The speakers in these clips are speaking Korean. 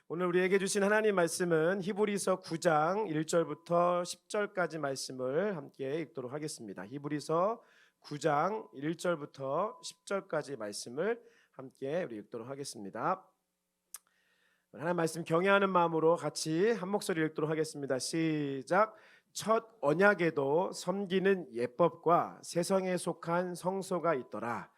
오늘 우리에게 주신 하나님 말씀은 히브리서 9장 1절부터 10절까지 말씀을 함께 읽도록 하겠습니다. 히브리서 9장 1절부터 10절까지 말씀을 함께 우리 읽도록 하겠습니다. 하나님 말씀 경외하는 마음으로 같이 한 목소리 읽도록 하겠습니다. 시작. 첫 언약에도 섬기는 예법과 세성에 속한 성소가 있더라.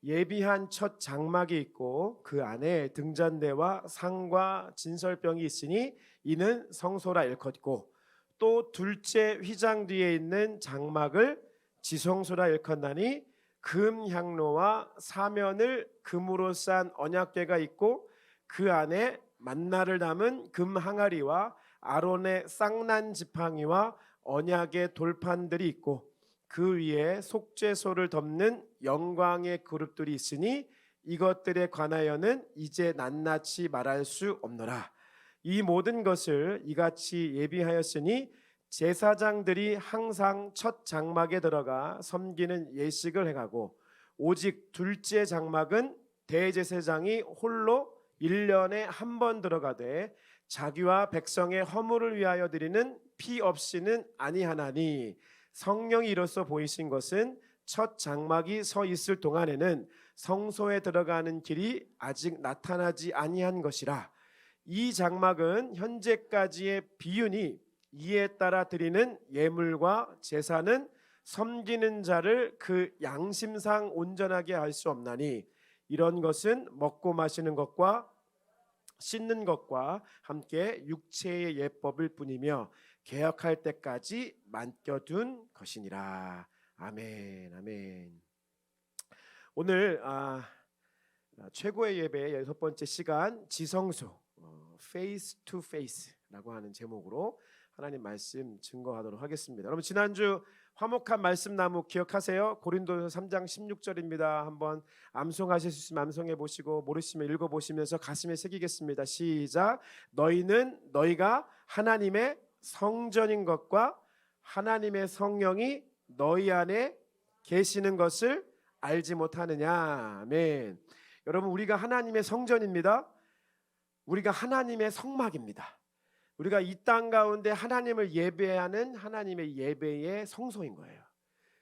예비한 첫 장막이 있고 그 안에 등잔대와 상과 진설병이 있으니 이는 성소라 일컫고, 또 둘째 휘장 뒤에 있는 장막을 지성소라 일컫나니 금 향로와 사면을 금으로 싼 언약궤가 있고 그 안에 만나를 담은 금 항아리와 아론의 쌍난 지팡이와 언약의 돌판들이 있고 그 위에 속죄소를 덮는 영광의 그룹들이 있으니 이것들에 관하여는 이제 낱낱이 말할 수 없노라. 이 모든 것을 이같이 예비하였으니 제사장들이 항상 첫 장막에 들어가 섬기는 예식을 해가고, 오직 둘째 장막은 대제사장이 홀로 1년에 한 번 들어가되 자기와 백성의 허물을 위하여 드리는 피 없이는 아니하나니, 성령이 이로써 보이신 것은 첫 장막이 서 있을 동안에는 성소에 들어가는 길이 아직 나타나지 아니한 것이라. 이 장막은 현재까지의 비유니 이에 따라 드리는 예물과 제사는 섬기는 자를 그 양심상 온전하게 할 수 없나니, 이런 것은 먹고 마시는 것과 씻는 것과 함께 육체의 예법일 뿐이며 개혁할 때까지 맡겨둔 것이니라. 아멘, 아멘. 오늘 최고의 예배의 6번째 시간 지성소, Face to Face라고 하는 제목으로 하나님 말씀 증거하도록 하겠습니다. 여러분, 지난주 화목한 말씀 나무 기억하세요? 고린도서 3장 16절입니다. 한번 암송하실 수 있으면 암송해 보시고, 모르시면 읽어 보시면서 가슴에 새기겠습니다. 시작. 너희가 하나님의 성전인 것과 하나님의 성령이 너희 안에 계시는 것을 알지 못하느냐. 아멘. 여러분, 우리가 하나님의 성전입니다. 우리가 하나님의 성막입니다. 우리가 이 땅 가운데 하나님을 예배하는 하나님의 예배의 성소인 거예요.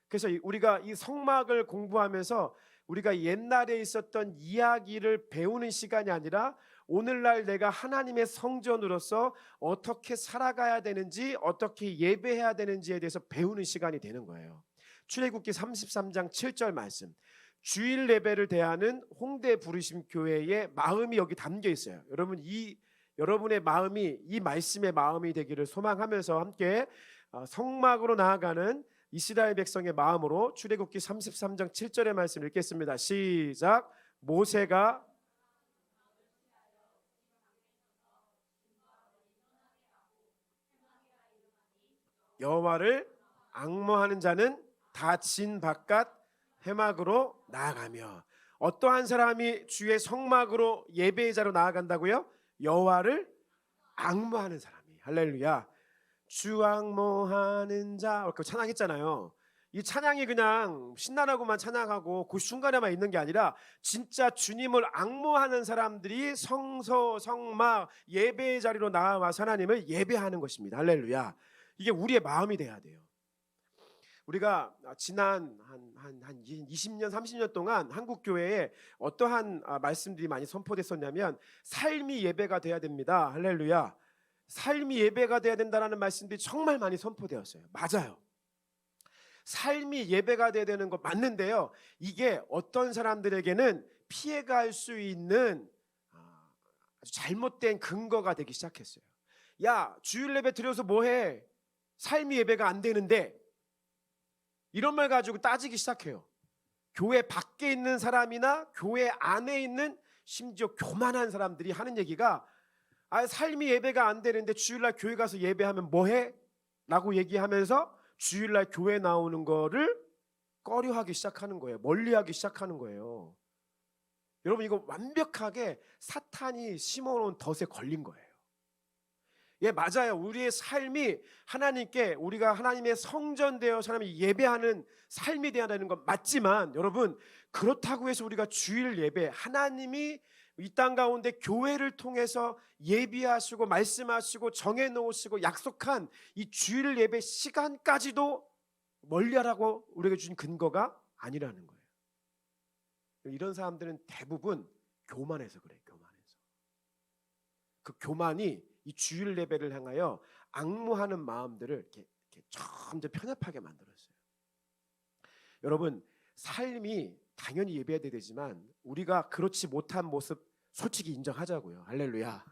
그래서 우리가 이 성막을 공부하면서 우리가 옛날에 있었던 이야기를 배우는 시간이 아니라 오늘날 내가 하나님의 성전으로서 어떻게 살아가야 되는지, 어떻게 예배해야 되는지에 대해서 배우는 시간이 되는 거예요. 출애굽기 33장 7절 말씀, 주일 예배를 대하는 홍대 부르심 교회의 마음이 여기 담겨 있어요. 여러분, 여러분의 마음이 이 말씀의 마음이 되기를 소망하면서 함께 성막으로 나아가는 이스라엘 백성의 마음으로 출애굽기 33장 7절의 말씀 읽겠습니다. 시작. 모세가 여호와를 앙모하는 자는 다 진 바깥 회막으로 나아가며. 어떠한 사람이 주의 성막으로 예배의 자로 나아간다고요? 여호와를 앙모하는 사람이. 할렐루야. 주 앙모하는 자, 이렇게 찬양했잖아요. 이 찬양이 그냥 신나라고만 찬양하고 그 순간에만 있는 게 아니라 진짜 주님을 앙모하는 사람들이 성소, 성막, 예배의 자리로 나와서 하나님을 예배하는 것입니다. 할렐루야. 이게 우리의 마음이 돼야 돼요. 우리가 지난 한 20년, 30년 동안 한국 교회에 어떠한 말씀들이 많이 선포됐었냐면, 삶이 예배가 돼야 됩니다. 할렐루야. 삶이 예배가 돼야 된다는 말씀들이 정말 많이 선포되었어요. 맞아요. 삶이 예배가 돼야 되는 거 맞는데요, 이게 어떤 사람들에게는 피해갈 수 있는 아주 잘못된 근거가 되기 시작했어요. 야, 주일 예배 드려서 뭐해? 삶이 예배가 안 되는데. 이런 말 가지고 따지기 시작해요. 교회 밖에 있는 사람이나 교회 안에 있는 심지어 교만한 사람들이 하는 얘기가, 삶이 예배가 안 되는데 주일날 교회 가서 예배하면 뭐해? 라고 얘기하면서 주일날 교회 나오는 거를 꺼려하기 시작하는 거예요. 멀리하기 시작하는 거예요. 여러분, 이거 완벽하게 사탄이 심어놓은 덫에 걸린 거예요. 예, 맞아요. 우리의 삶이 하나님께, 우리가 하나님의 성전 되어 하나님이 예배하는 삶이 되어야 되는 건 맞지만, 여러분, 그렇다고 해서 우리가 주일 예배, 하나님이 이 땅 가운데 교회를 통해서 예비하시고 말씀하시고 정해놓으시고 약속한 이 주일 예배 시간까지도 멀리하라고 우리에게 주신 근거가 아니라는 거예요. 이런 사람들은 대부분 교만해서 그래요. 교만해서. 그 교만이 이 주일 예배를 향하여 앙무하는 마음들을 이렇게 점점 편협하게 만들었어요. 여러분, 삶이 당연히 예배해야 되지만 우리가 그렇지 못한 모습 솔직히 인정하자고요. 할렐루야.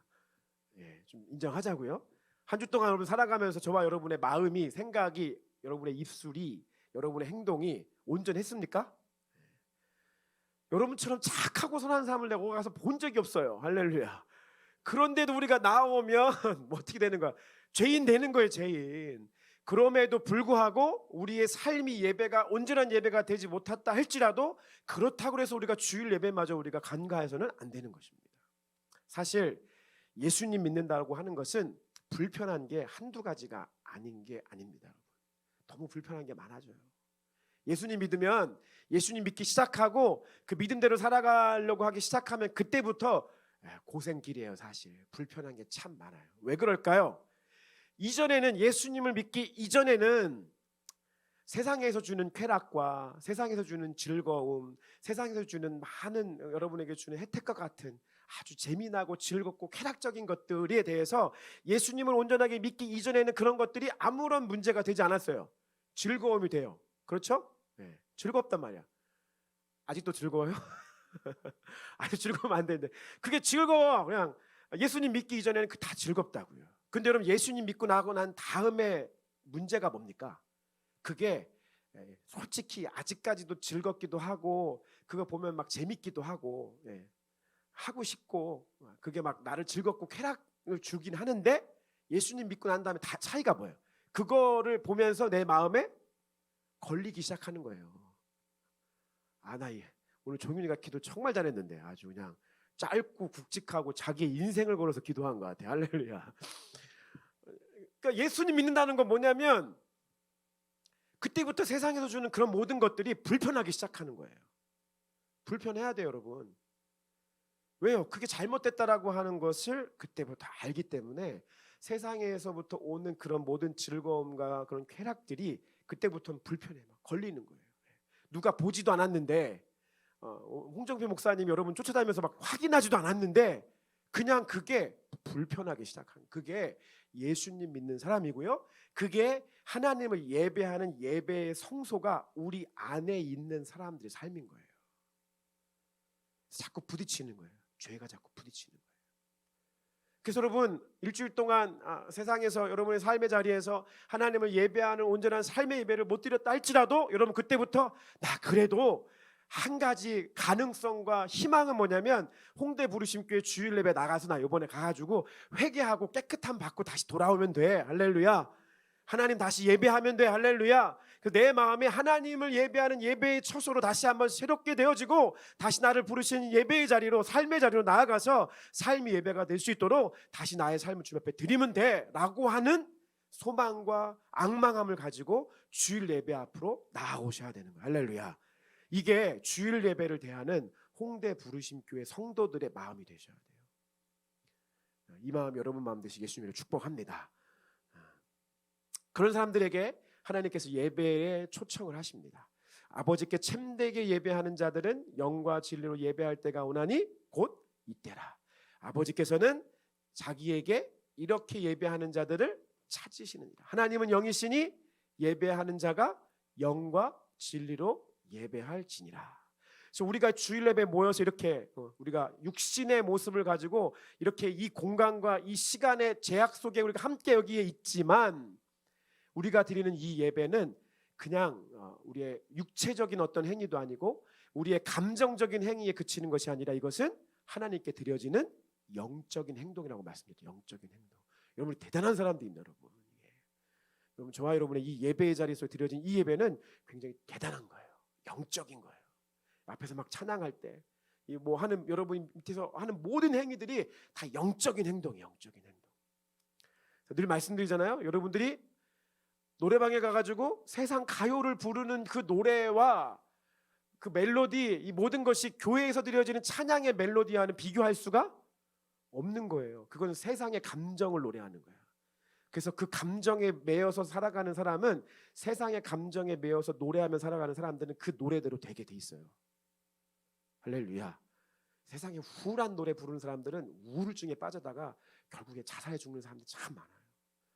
예, 좀 인정하자고요. 한 주 동안 여러분 살아가면서 저와 여러분의 마음이, 생각이, 여러분의 입술이, 여러분의 행동이 온전했습니까? 여러분처럼 착하고 선한 사람을 내가 가서 본 적이 없어요. 할렐루야. 그런데도 우리가 나오면 뭐 어떻게 되는 거야? 죄인 되는 거예요. 죄인. 그럼에도 불구하고 우리의 삶이 예배가 온전한 예배가 되지 못했다 할지라도 그렇다고 해서 우리가 주일 예배마저 우리가 간과해서는 안 되는 것입니다. 사실 예수님 믿는다고 하는 것은 불편한 게 한두 가지가 아닌 게 아닙니다. 여러분. 너무 불편한 게 많아져요. 예수님 믿으면 예수님 믿기 시작하고 그 믿음대로 살아가려고 하기 시작하면 그때부터 고생길이에요. 사실 불편한 게 참 많아요. 왜 그럴까요? 이전에는 예수님을 믿기 이전에는 세상에서 주는 쾌락과 세상에서 주는 즐거움, 세상에서 주는 많은 여러분에게 주는 혜택과 같은 아주 재미나고 즐겁고 쾌락적인 것들에 대해서 예수님을 온전하게 믿기 이전에는 그런 것들이 아무런 문제가 되지 않았어요. 즐거움이 돼요. 그렇죠? 네, 즐겁단 말이야. 아직도 즐거워요? 아직 즐거우면 안 되는데 그게 즐거워. 그냥 예수님 믿기 이전에는 그 다 즐겁다고요. 근데 여러분 예수님 믿고 나고 난 다음에 문제가 뭡니까? 그게 솔직히 아직까지도 즐겁기도 하고 그거 보면 막 재밌기도 하고 하고 싶고 그게 막 나를 즐겁고 쾌락을 주긴 하는데 예수님 믿고 난 다음에 다 차이가 뭐예요? 그거를 보면서 내 마음에 걸리기 시작하는 거예요. 아, 나 오늘 종윤이가 기도 정말 잘했는데 아주 그냥 짧고 굵직하고 자기의 인생을 걸어서 기도한 것 같아. 할렐루야. 그러니까 예수님 믿는다는 건 뭐냐면 그때부터 세상에서 주는 그런 모든 것들이 불편하기 시작하는 거예요. 불편해야 돼요, 여러분. 왜요? 그게 잘못됐다라고 하는 것을 그때부터 알기 때문에 세상에서부터 오는 그런 모든 즐거움과 그런 쾌락들이 그때부터는 불편해, 막 걸리는 거예요. 누가 보지도 않았는데 홍정표 목사님 여러분 쫓아다니면서 막 확인하지도 않았는데 그냥 그게 불편하기 시작한, 그게 예수님 믿는 사람이고요. 그게 하나님을 예배하는 예배의 성소가 우리 안에 있는 사람들의 삶인 거예요. 자꾸 부딪히는 거예요. 죄가 자꾸 부딪히는 거예요. 그래서 여러분 일주일 동안 세상에서 여러분의 삶의 자리에서 하나님을 예배하는 온전한 삶의 예배를 못 드렸다 할지라도 여러분 그때부터 나 그래도 한 가지 가능성과 희망은 뭐냐면 홍대 부르심교회 주일 예배 나가서 나 이번에 가가지고 회개하고 깨끗함 받고 다시 돌아오면 돼. 할렐루야. 하나님 다시 예배하면 돼. 할렐루야. 내 마음에 하나님을 예배하는 예배의 처소로 다시 한번 새롭게 되어지고 다시 나를 부르신 예배의 자리로, 삶의 자리로 나아가서 삶이 예배가 될 수 있도록 다시 나의 삶을 주님 앞에 드리면 돼 라고 하는 소망과 앙망함을 가지고 주일 예배 앞으로 나아오셔야 되는 거예요. 할렐루야. 이게 주일 예배를 대하는 홍대 부르심교회 성도들의 마음이 되셔야 돼요. 이 마음 여러분 마음 되시게 예수님을 축복합니다. 그런 사람들에게 하나님께서 예배에 초청을 하십니다. 아버지께 참되게 예배하는 자들은 영과 진리로 예배할 때가 오나니 곧 이때라. 아버지께서는 자기에게 이렇게 예배하는 자들을 찾으시느니라. 하나님은 영이시니 예배하는 자가 영과 진리로 예배할지니라. 그래서 우리가 주일 예배 모여서 이렇게 우리가 육신의 모습을 가지고 이렇게 이 공간과 이 시간의 제약 속에 우리가 함께 여기에 있지만 우리가 드리는 이 예배는 그냥 우리의 육체적인 어떤 행위도 아니고 우리의 감정적인 행위에 그치는 것이 아니라 이것은 하나님께 드려지는 영적인 행동이라고 말씀드렸죠. 영적인 행동. 여러분 대단한 사람들입니다. 여러분. 여러분 저와 여러분의 이 예배의 자리에서 드려진 이 예배는 굉장히 대단한 거예요. 영적인 거예요. 앞에서 막 찬양할 때 이 뭐 하는 여러분 밑에서 하는 모든 행위들이 다 영적인 행동이에요. 영적인 행동. 늘 말씀드리잖아요. 여러분들이 노래방에 가가지고 세상 가요를 부르는 그 노래와 그 멜로디, 이 모든 것이 교회에서 드려지는 찬양의 멜로디와는 비교할 수가 없는 거예요. 그건 세상의 감정을 노래하는 거예요. 그래서 그 감정에 매여서 살아가는 사람은, 세상의 감정에 매여서 노래하며 살아가는 사람들은 그 노래대로 되게 돼 있어요. 할렐루야. 세상에 우울한 노래 부르는 사람들은 우울증에 빠져다가 결국에 자살해 죽는 사람들이 참 많아요.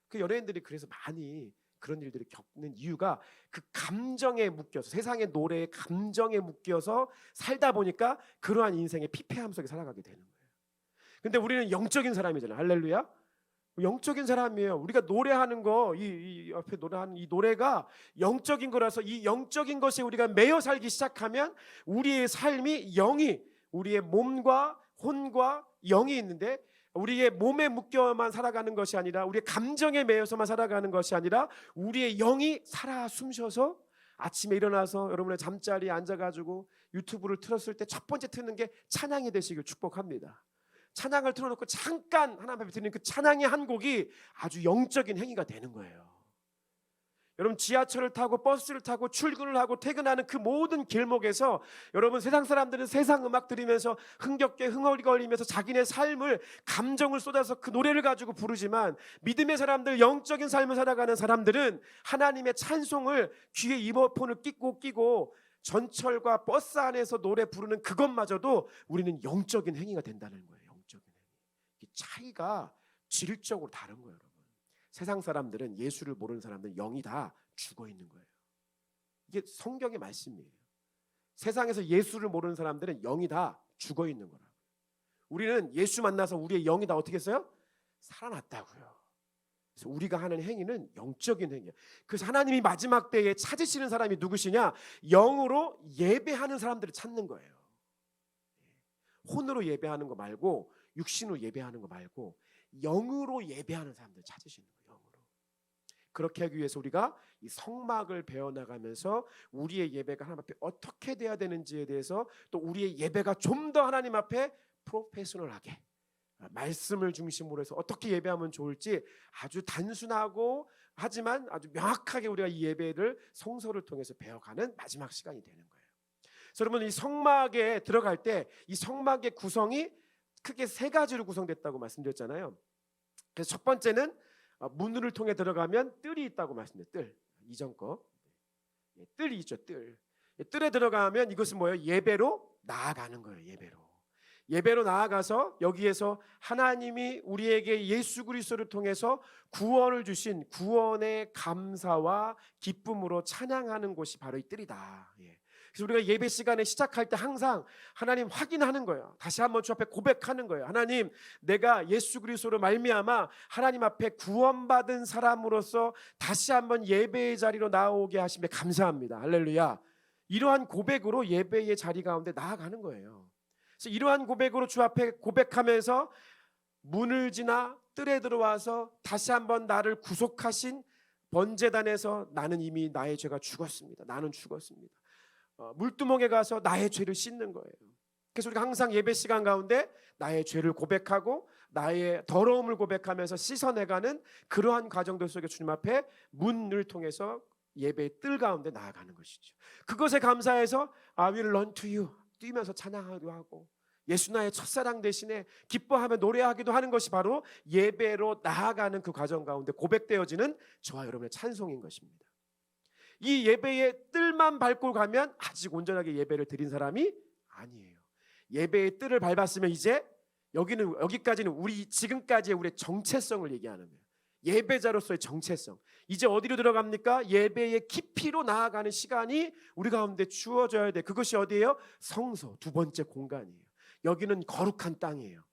그 연예인들이 그래서 많이 그런 일들을 겪는 이유가 그 감정에 묶여서, 세상의 노래에 감정에 묶여서 살다 보니까 그러한 인생의 피폐함 속에 살아가게 되는 거예요. 근데 우리는 영적인 사람이잖아요. 할렐루야. 영적인 사람이에요. 우리가 노래하는 거, 이 옆에 노래하는 이 노래가 영적인 거라서, 이 영적인 것에 우리가 매여 살기 시작하면 우리의 삶이 영이, 우리의 몸과 혼과 영이 있는데, 우리의 몸에 묶여만 살아가는 것이 아니라, 우리의 감정에 매여서만 살아가는 것이 아니라, 우리의 영이 살아 숨쉬어서 아침에 일어나서 여러분의 잠자리에 앉아가지고 유튜브를 틀었을 때 첫 번째 트는 게 찬양이 되시길 축복합니다. 찬양을 틀어놓고 잠깐 하나님 앞에 드리는 그 찬양의 한 곡이 아주 영적인 행위가 되는 거예요. 여러분, 지하철을 타고 버스를 타고 출근을 하고 퇴근하는 그 모든 길목에서 여러분, 세상 사람들은 세상 음악 들으면서 흥겹게 흥얼거리면서 자기네 삶을, 감정을 쏟아서 그 노래를 가지고 부르지만, 믿음의 사람들, 영적인 삶을 살아가는 사람들은 하나님의 찬송을 귀에 이어폰을 끼고 전철과 버스 안에서 노래 부르는 그것마저도 우리는 영적인 행위가 된다는 거예요. 영적인 행위. 이 차이가 질적으로 다른 거예요. 세상 사람들은, 예수를 모르는 사람들은 영이 다 죽어 있는 거예요. 이게 성경의 말씀이에요. 세상에서 예수를 모르는 사람들은 영이 다 죽어 있는 거라고. 우리는 예수 만나서 우리의 영이 다 어떻게 했어요? 살아났다고요. 그래서 우리가 하는 행위는 영적인 행위예요. 그래서 하나님이 마지막 때에 찾으시는 사람이 누구시냐? 영으로 예배하는 사람들을 찾는 거예요. 혼으로 예배하는 거 말고, 육신으로 예배하는 거 말고, 영으로 예배하는 사람들을 찾으시는 거예요. 그렇게 하기 위해서 우리가 이 성막을 배워나가면서 우리의 예배가 하나님 앞에 어떻게 돼야 되는지에 대해서, 또 우리의 예배가 좀 더 하나님 앞에 프로페셔널하게, 말씀을 중심으로 해서 어떻게 예배하면 좋을지 아주 단순하고 하지만 아주 명확하게 우리가 이 예배를 성서를 통해서 배워가는 마지막 시간이 되는 거예요. 그래서 여러분, 이 성막에 들어갈 때 이 성막의 구성이 크게 세 가지로 구성됐다고 말씀드렸잖아요. 그래서 첫 번째는 문을 통해 들어가면 뜰이 있다고 말씀드렸어요. 뜰, 이전 거 뜰이 있죠. 뜰에 들어가면 이것은 뭐예요? 예배로 나아가는 거예요. 예배로 나아가서 여기에서 하나님이 우리에게 예수 그리스도를 통해서 구원을 주신 구원의 감사와 기쁨으로 찬양하는 곳이 바로 이 뜰이다. 그래서 우리가 예배 시간에 시작할 때 항상 하나님 확인하는 거예요. 다시 한번 주 앞에 고백하는 거예요. 하나님, 내가 예수 그리스도로 말미암아 하나님 앞에 구원받은 사람으로서 다시 한번 예배의 자리로 나오게 하심에 감사합니다. 할렐루야. 이러한 고백으로 예배의 자리 가운데 나아가는 거예요. 그래서 이러한 고백으로 주 앞에 고백하면서 문을 지나 뜰에 들어와서 다시 한번 나를 구속하신 번제단에서 나는 이미 나의 죄가 죽었습니다. 나는 죽었습니다. 물두멍에 가서 나의 죄를 씻는 거예요. 그래서 우리가 항상 예배 시간 가운데 나의 죄를 고백하고 나의 더러움을 고백하면서 씻어내가는 그러한 과정들 속에 주님 앞에 문을 통해서 예배의 뜰 가운데 나아가는 것이죠. 그것에 감사해서 I will run to you, 뛰면서 찬양하기도 하고, 예수 나의 첫사랑 대신에 기뻐하며 노래하기도 하는 것이 바로 예배로 나아가는 그 과정 가운데 고백되어지는 저와 여러분의 찬송인 것입니다. 이 예배의 뜰만 밟고 가면 아직 온전하게 예배를 드린 사람이 아니에요. 예배의 뜰을 밟았으면 이제 여기까지는 우리 지금까지의 우리의 정체성을 얘기하는 거예요. 예배자로서의 정체성. 이제 어디로 들어갑니까? 예배의 깊이로 나아가는 시간이 우리 가운데 주어져야 돼. 그것이 어디예요? 성소, 두 번째 공간이에요. 여기는 거룩한 땅이에요.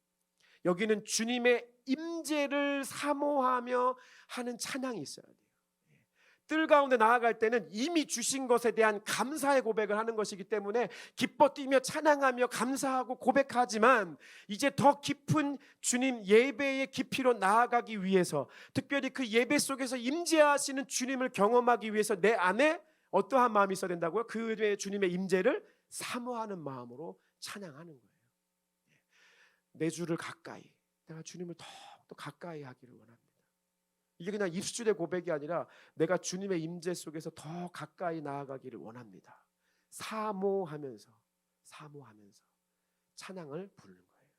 여기는 주님의 임재를 사모하며 하는 찬양이 있어야 돼요. 뜰 가운데 나아갈 때는 이미 주신 것에 대한 감사의 고백을 하는 것이기 때문에 기뻐 뛰며 찬양하며 감사하고 고백하지만, 이제 더 깊은 주님 예배의 깊이로 나아가기 위해서, 특별히 그 예배 속에서 임재하시는 주님을 경험하기 위해서 내 안에 어떠한 마음이 있어야 된다고요? 그 주님의 임재를 사모하는 마음으로 찬양하는 거예요. 내 주를 가까이, 내가 주님을 더 가까이 하기를 원합니다. 이게 그냥 입술의 고백이 아니라 내가 주님의 임재 속에서 더 가까이 나아가기를 원합니다. 사모하면서 찬양을 부르는 거예요.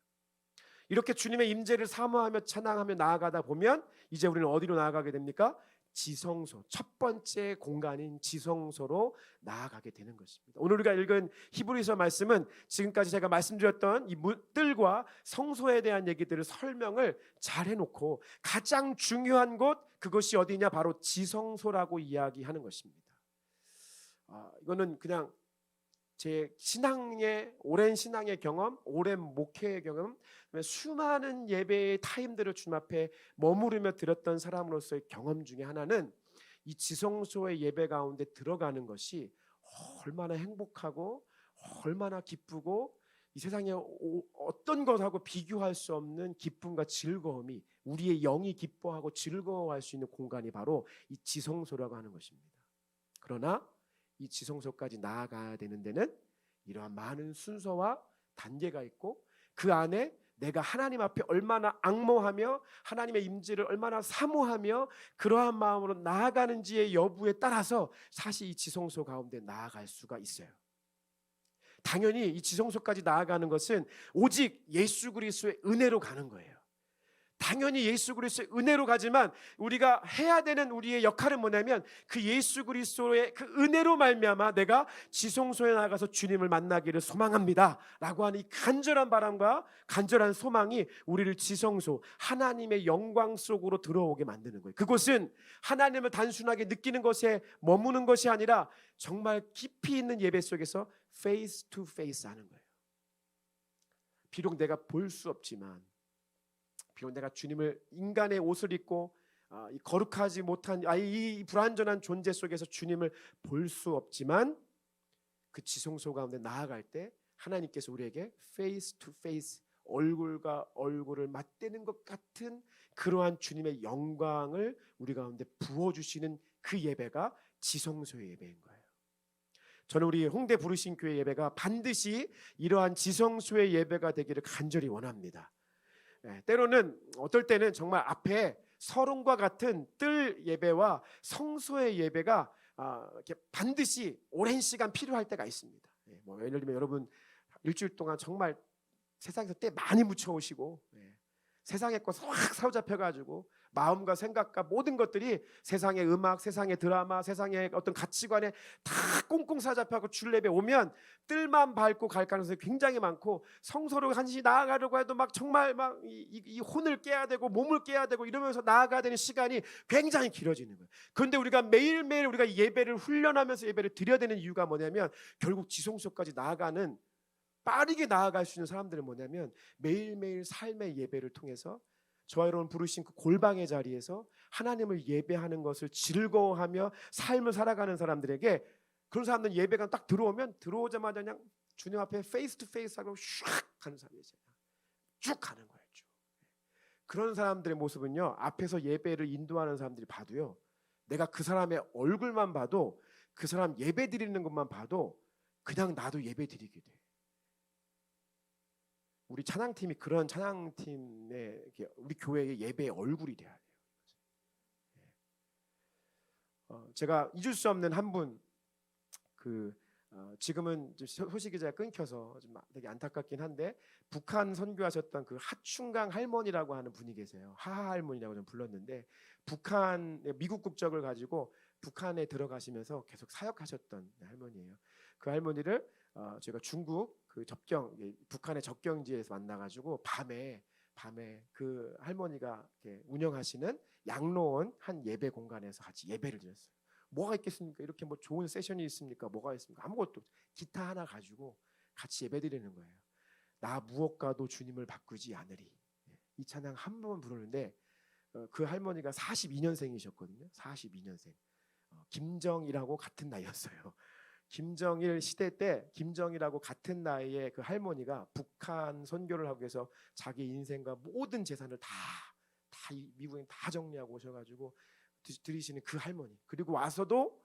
이렇게 주님의 임재를 사모하며 찬양하며 나아가다 보면 이제 우리는 어디로 나아가게 됩니까? 지성소, 첫 번째 공간인 지성소로 나아가게 되는 것입니다. 오늘 우리가 읽은 히브리서 말씀은 지금까지 제가 말씀드렸던 이 뜰과 성소에 대한 얘기들을 설명을 잘 해놓고 가장 중요한 곳, 그것이 어디냐? 바로 지성소라고 이야기하는 것입니다. 이거는 그냥 제 오랜 신앙의 경험, 오랜 목회의 경험, 수많은 예배의 타임들을 주님 앞에 머무르며 드렸던 사람으로서의 경험 중에 하나는 이 지성소의 예배 가운데 들어가는 것이 얼마나 행복하고 얼마나 기쁘고 이 세상에 어떤 것하고 비교할 수 없는 기쁨과 즐거움이, 우리의 영이 기뻐하고 즐거워할 수 있는 공간이 바로 이 지성소라고 하는 것입니다. 그러나 이 지성소까지 나아가야 되는 데는 이러한 많은 순서와 단계가 있고, 그 안에 내가 하나님 앞에 얼마나 앙모하며 하나님의 임재를 얼마나 사모하며 그러한 마음으로 나아가는지의 여부에 따라서 사실 이 지성소 가운데 나아갈 수가 있어요. 당연히 이 지성소까지 나아가는 것은 오직 예수 그리스도의 은혜로 가는 거예요. 당연히 예수 그리스도의 은혜로 가지만 우리가 해야 되는 우리의 역할은 뭐냐면 그 예수 그리스도의 그 은혜로 말미암아 내가 지성소에 나가서 주님을 만나기를 소망합니다 라고 하는 이 간절한 바람과 간절한 소망이 우리를 지성소, 하나님의 영광 속으로 들어오게 만드는 거예요. 그곳은 하나님을 단순하게 느끼는 것에 머무는 것이 아니라 정말 깊이 있는 예배 속에서 face to face 하는 거예요. 비록 내가 볼 수 없지만, 비록 내가 주님을 인간의 옷을 입고 이 거룩하지 못한 이 불완전한 존재 속에서 주님을 볼 수 없지만, 그 지성소 가운데 나아갈 때 하나님께서 우리에게 face to face, 얼굴과 얼굴을 맞대는 것 같은 그러한 주님의 영광을 우리 가운데 부어주시는 그 예배가 지성소의 예배인 거예요. 저는 우리 홍대 부르신 교회 예배가 반드시 이러한 지성소의 예배가 되기를 간절히 원합니다. 때로는 어떨 때는 정말 앞에 서론과 같은 뜰 예배와 성소의 예배가 이렇게 반드시 오랜 시간 필요할 때가 있습니다. 예를 들면 여러분 일주일 동안 정말 세상에서 때 많이 묻혀오시고 세상의 것 확 사로잡혀가지고 마음과 생각과 모든 것들이 세상의 음악, 세상의 드라마, 세상의 어떤 가치관에 다 꽁꽁 사로잡혀서 주례배 오면 뜰만 밟고 갈 가능성이 굉장히 많고, 성소로 한시 나아가려고 해도 막 정말 막 이 혼을 깨야 되고 몸을 깨야 되고 이러면서 나아가야 되는 시간이 굉장히 길어지는 거예요. 그런데 우리가 매일매일 우리가 예배를 훈련하면서 예배를 드려야 되는 이유가 뭐냐면, 결국 지성소까지 나아가는, 빠르게 나아갈 수 있는 사람들은 뭐냐면 매일매일 삶의 예배를 통해서 저와 여러분 부르신 그 골방의 자리에서 하나님을 예배하는 것을 즐거워하며 삶을 살아가는 사람들에게, 그런 사람들은 예배가 딱 들어오자마자 그냥 주님 앞에 페이스 투 페이스 하고 슉 가는 사람이잖아요. 쭉 가는 거예요. 쭉. 그런 사람들의 모습은요, 앞에서 예배를 인도하는 사람들이 봐도요, 내가 그 사람의 얼굴만 봐도, 그 사람 예배 드리는 것만 봐도 그냥 나도 예배 드리게 돼. 우리 찬양팀이 그런 찬양팀의 우리 교회의 예배의 얼굴이 돼야 돼요. 제가 잊을 수 없는 한 분, 지금은 소식이 제가 끊겨서 좀 되게 안타깝긴 한데, 북한 선교하셨던 그 하충강 할머니라고 하는 분이 계세요. 하하 할머니라고 좀 불렀는데, 미국 국적을 가지고 북한에 들어가시면서 계속 사역하셨던 할머니예요. 그 할머니를 제가 중국 그 북한의 접경지에서 만나가지고 밤에 그 할머니가 운영하시는 양로원 한 예배 공간에서 같이 예배를 드렸어요. 뭐가 있겠습니까? 이렇게 뭐 좋은 세션이 있습니까? 뭐가 있습니까? 아무것도. 기타 하나 가지고 같이 예배 드리는 거예요. 나 무엇과도 주님을 바꾸지 않으리. 이 찬양 한 번 부르는데, 그 할머니가 42년생이셨거든요. 42년생. 김정일하고 같은 나이였어요. 김정일 시대 때 김정일하고 같은 나이에 그 할머니가 북한 선교를 하기 위해서 자기 인생과 모든 재산을 다 미국에 다 정리하고 오셔가지고 드리시는 그 할머니, 그리고 와서도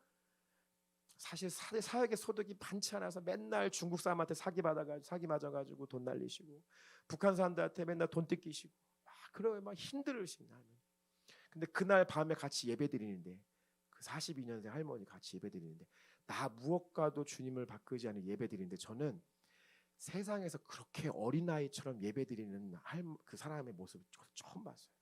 사실 사역의 소득이 많지 않아서 맨날 중국 사람한테 사기 맞아가지고 돈 날리시고, 북한 사람들한테 맨날 돈 뜯기시고 그러면 막 힘들으신 할머니. 근데 그날 밤에 같이 예배 드리는데, 그 42년생 할머니 같이 예배 드리는데 나 무엇과도 주님을 바꾸지 않는 예배드리는데 저는 세상에서 그렇게 어린아이처럼 예배드리는 그 사람의 모습을 처음 봤어요.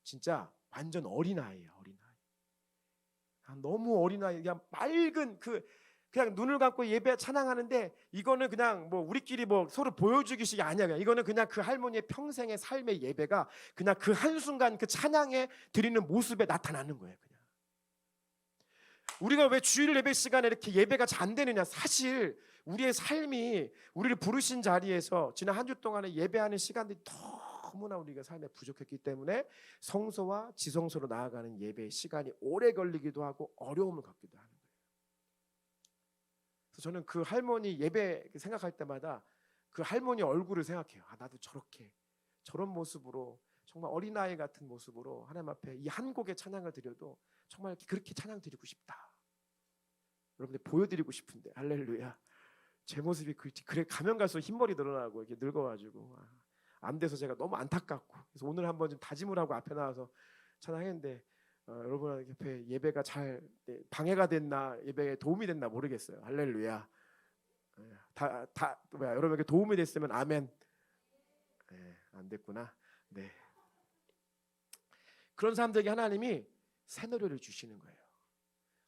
진짜 완전 어린아이예요. 어린아이. 너무 어린아이. 그냥 맑은 그냥 눈을 감고 예배 찬양하는데 이거는 그냥 뭐 우리끼리 뭐 서로 보여주기식이 아니야. 이거는 그냥 그 할머니의 평생의 삶의 예배가 그냥 그 한순간 그 찬양에 드리는 모습에 나타나는 거예요. 그냥 우리가 왜 주일 예배 시간에 이렇게 예배가 잘 안 되느냐. 사실 우리의 삶이 우리를 부르신 자리에서 지난 한 주 동안에 예배하는 시간들이 너무나 우리가 삶에 부족했기 때문에 성소와 지성소로 나아가는 예배의 시간이 오래 걸리기도 하고 어려움을 갖기도 하는 거예요. 그래서 저는 그 할머니 예배 생각할 때마다 그 할머니 얼굴을 생각해요. 나도 저런 모습으로 정말 어린아이 같은 모습으로 하나님 앞에 이 한 곡의 찬양을 드려도 정말 그렇게 찬양 드리고 싶다. 여러분들 보여드리고 싶은데 할렐루야. 제 모습이 그래 가면 갈수록 흰머리 늘어나고 이렇게 늙어가지고 안 돼서 제가 너무 안타깝고 그래서 오늘 한번 좀 다짐을 하고 앞에 나와서 찬양했는데 여러분 옆에 예배가 잘 방해가 됐나 예배에 도움이 됐나 모르겠어요. 할렐루야. 여러분에게 도움이 됐으면 아멘. 안 됐구나. 네. 그런 사람들에게 하나님이 새 노래를 주시는 거예요.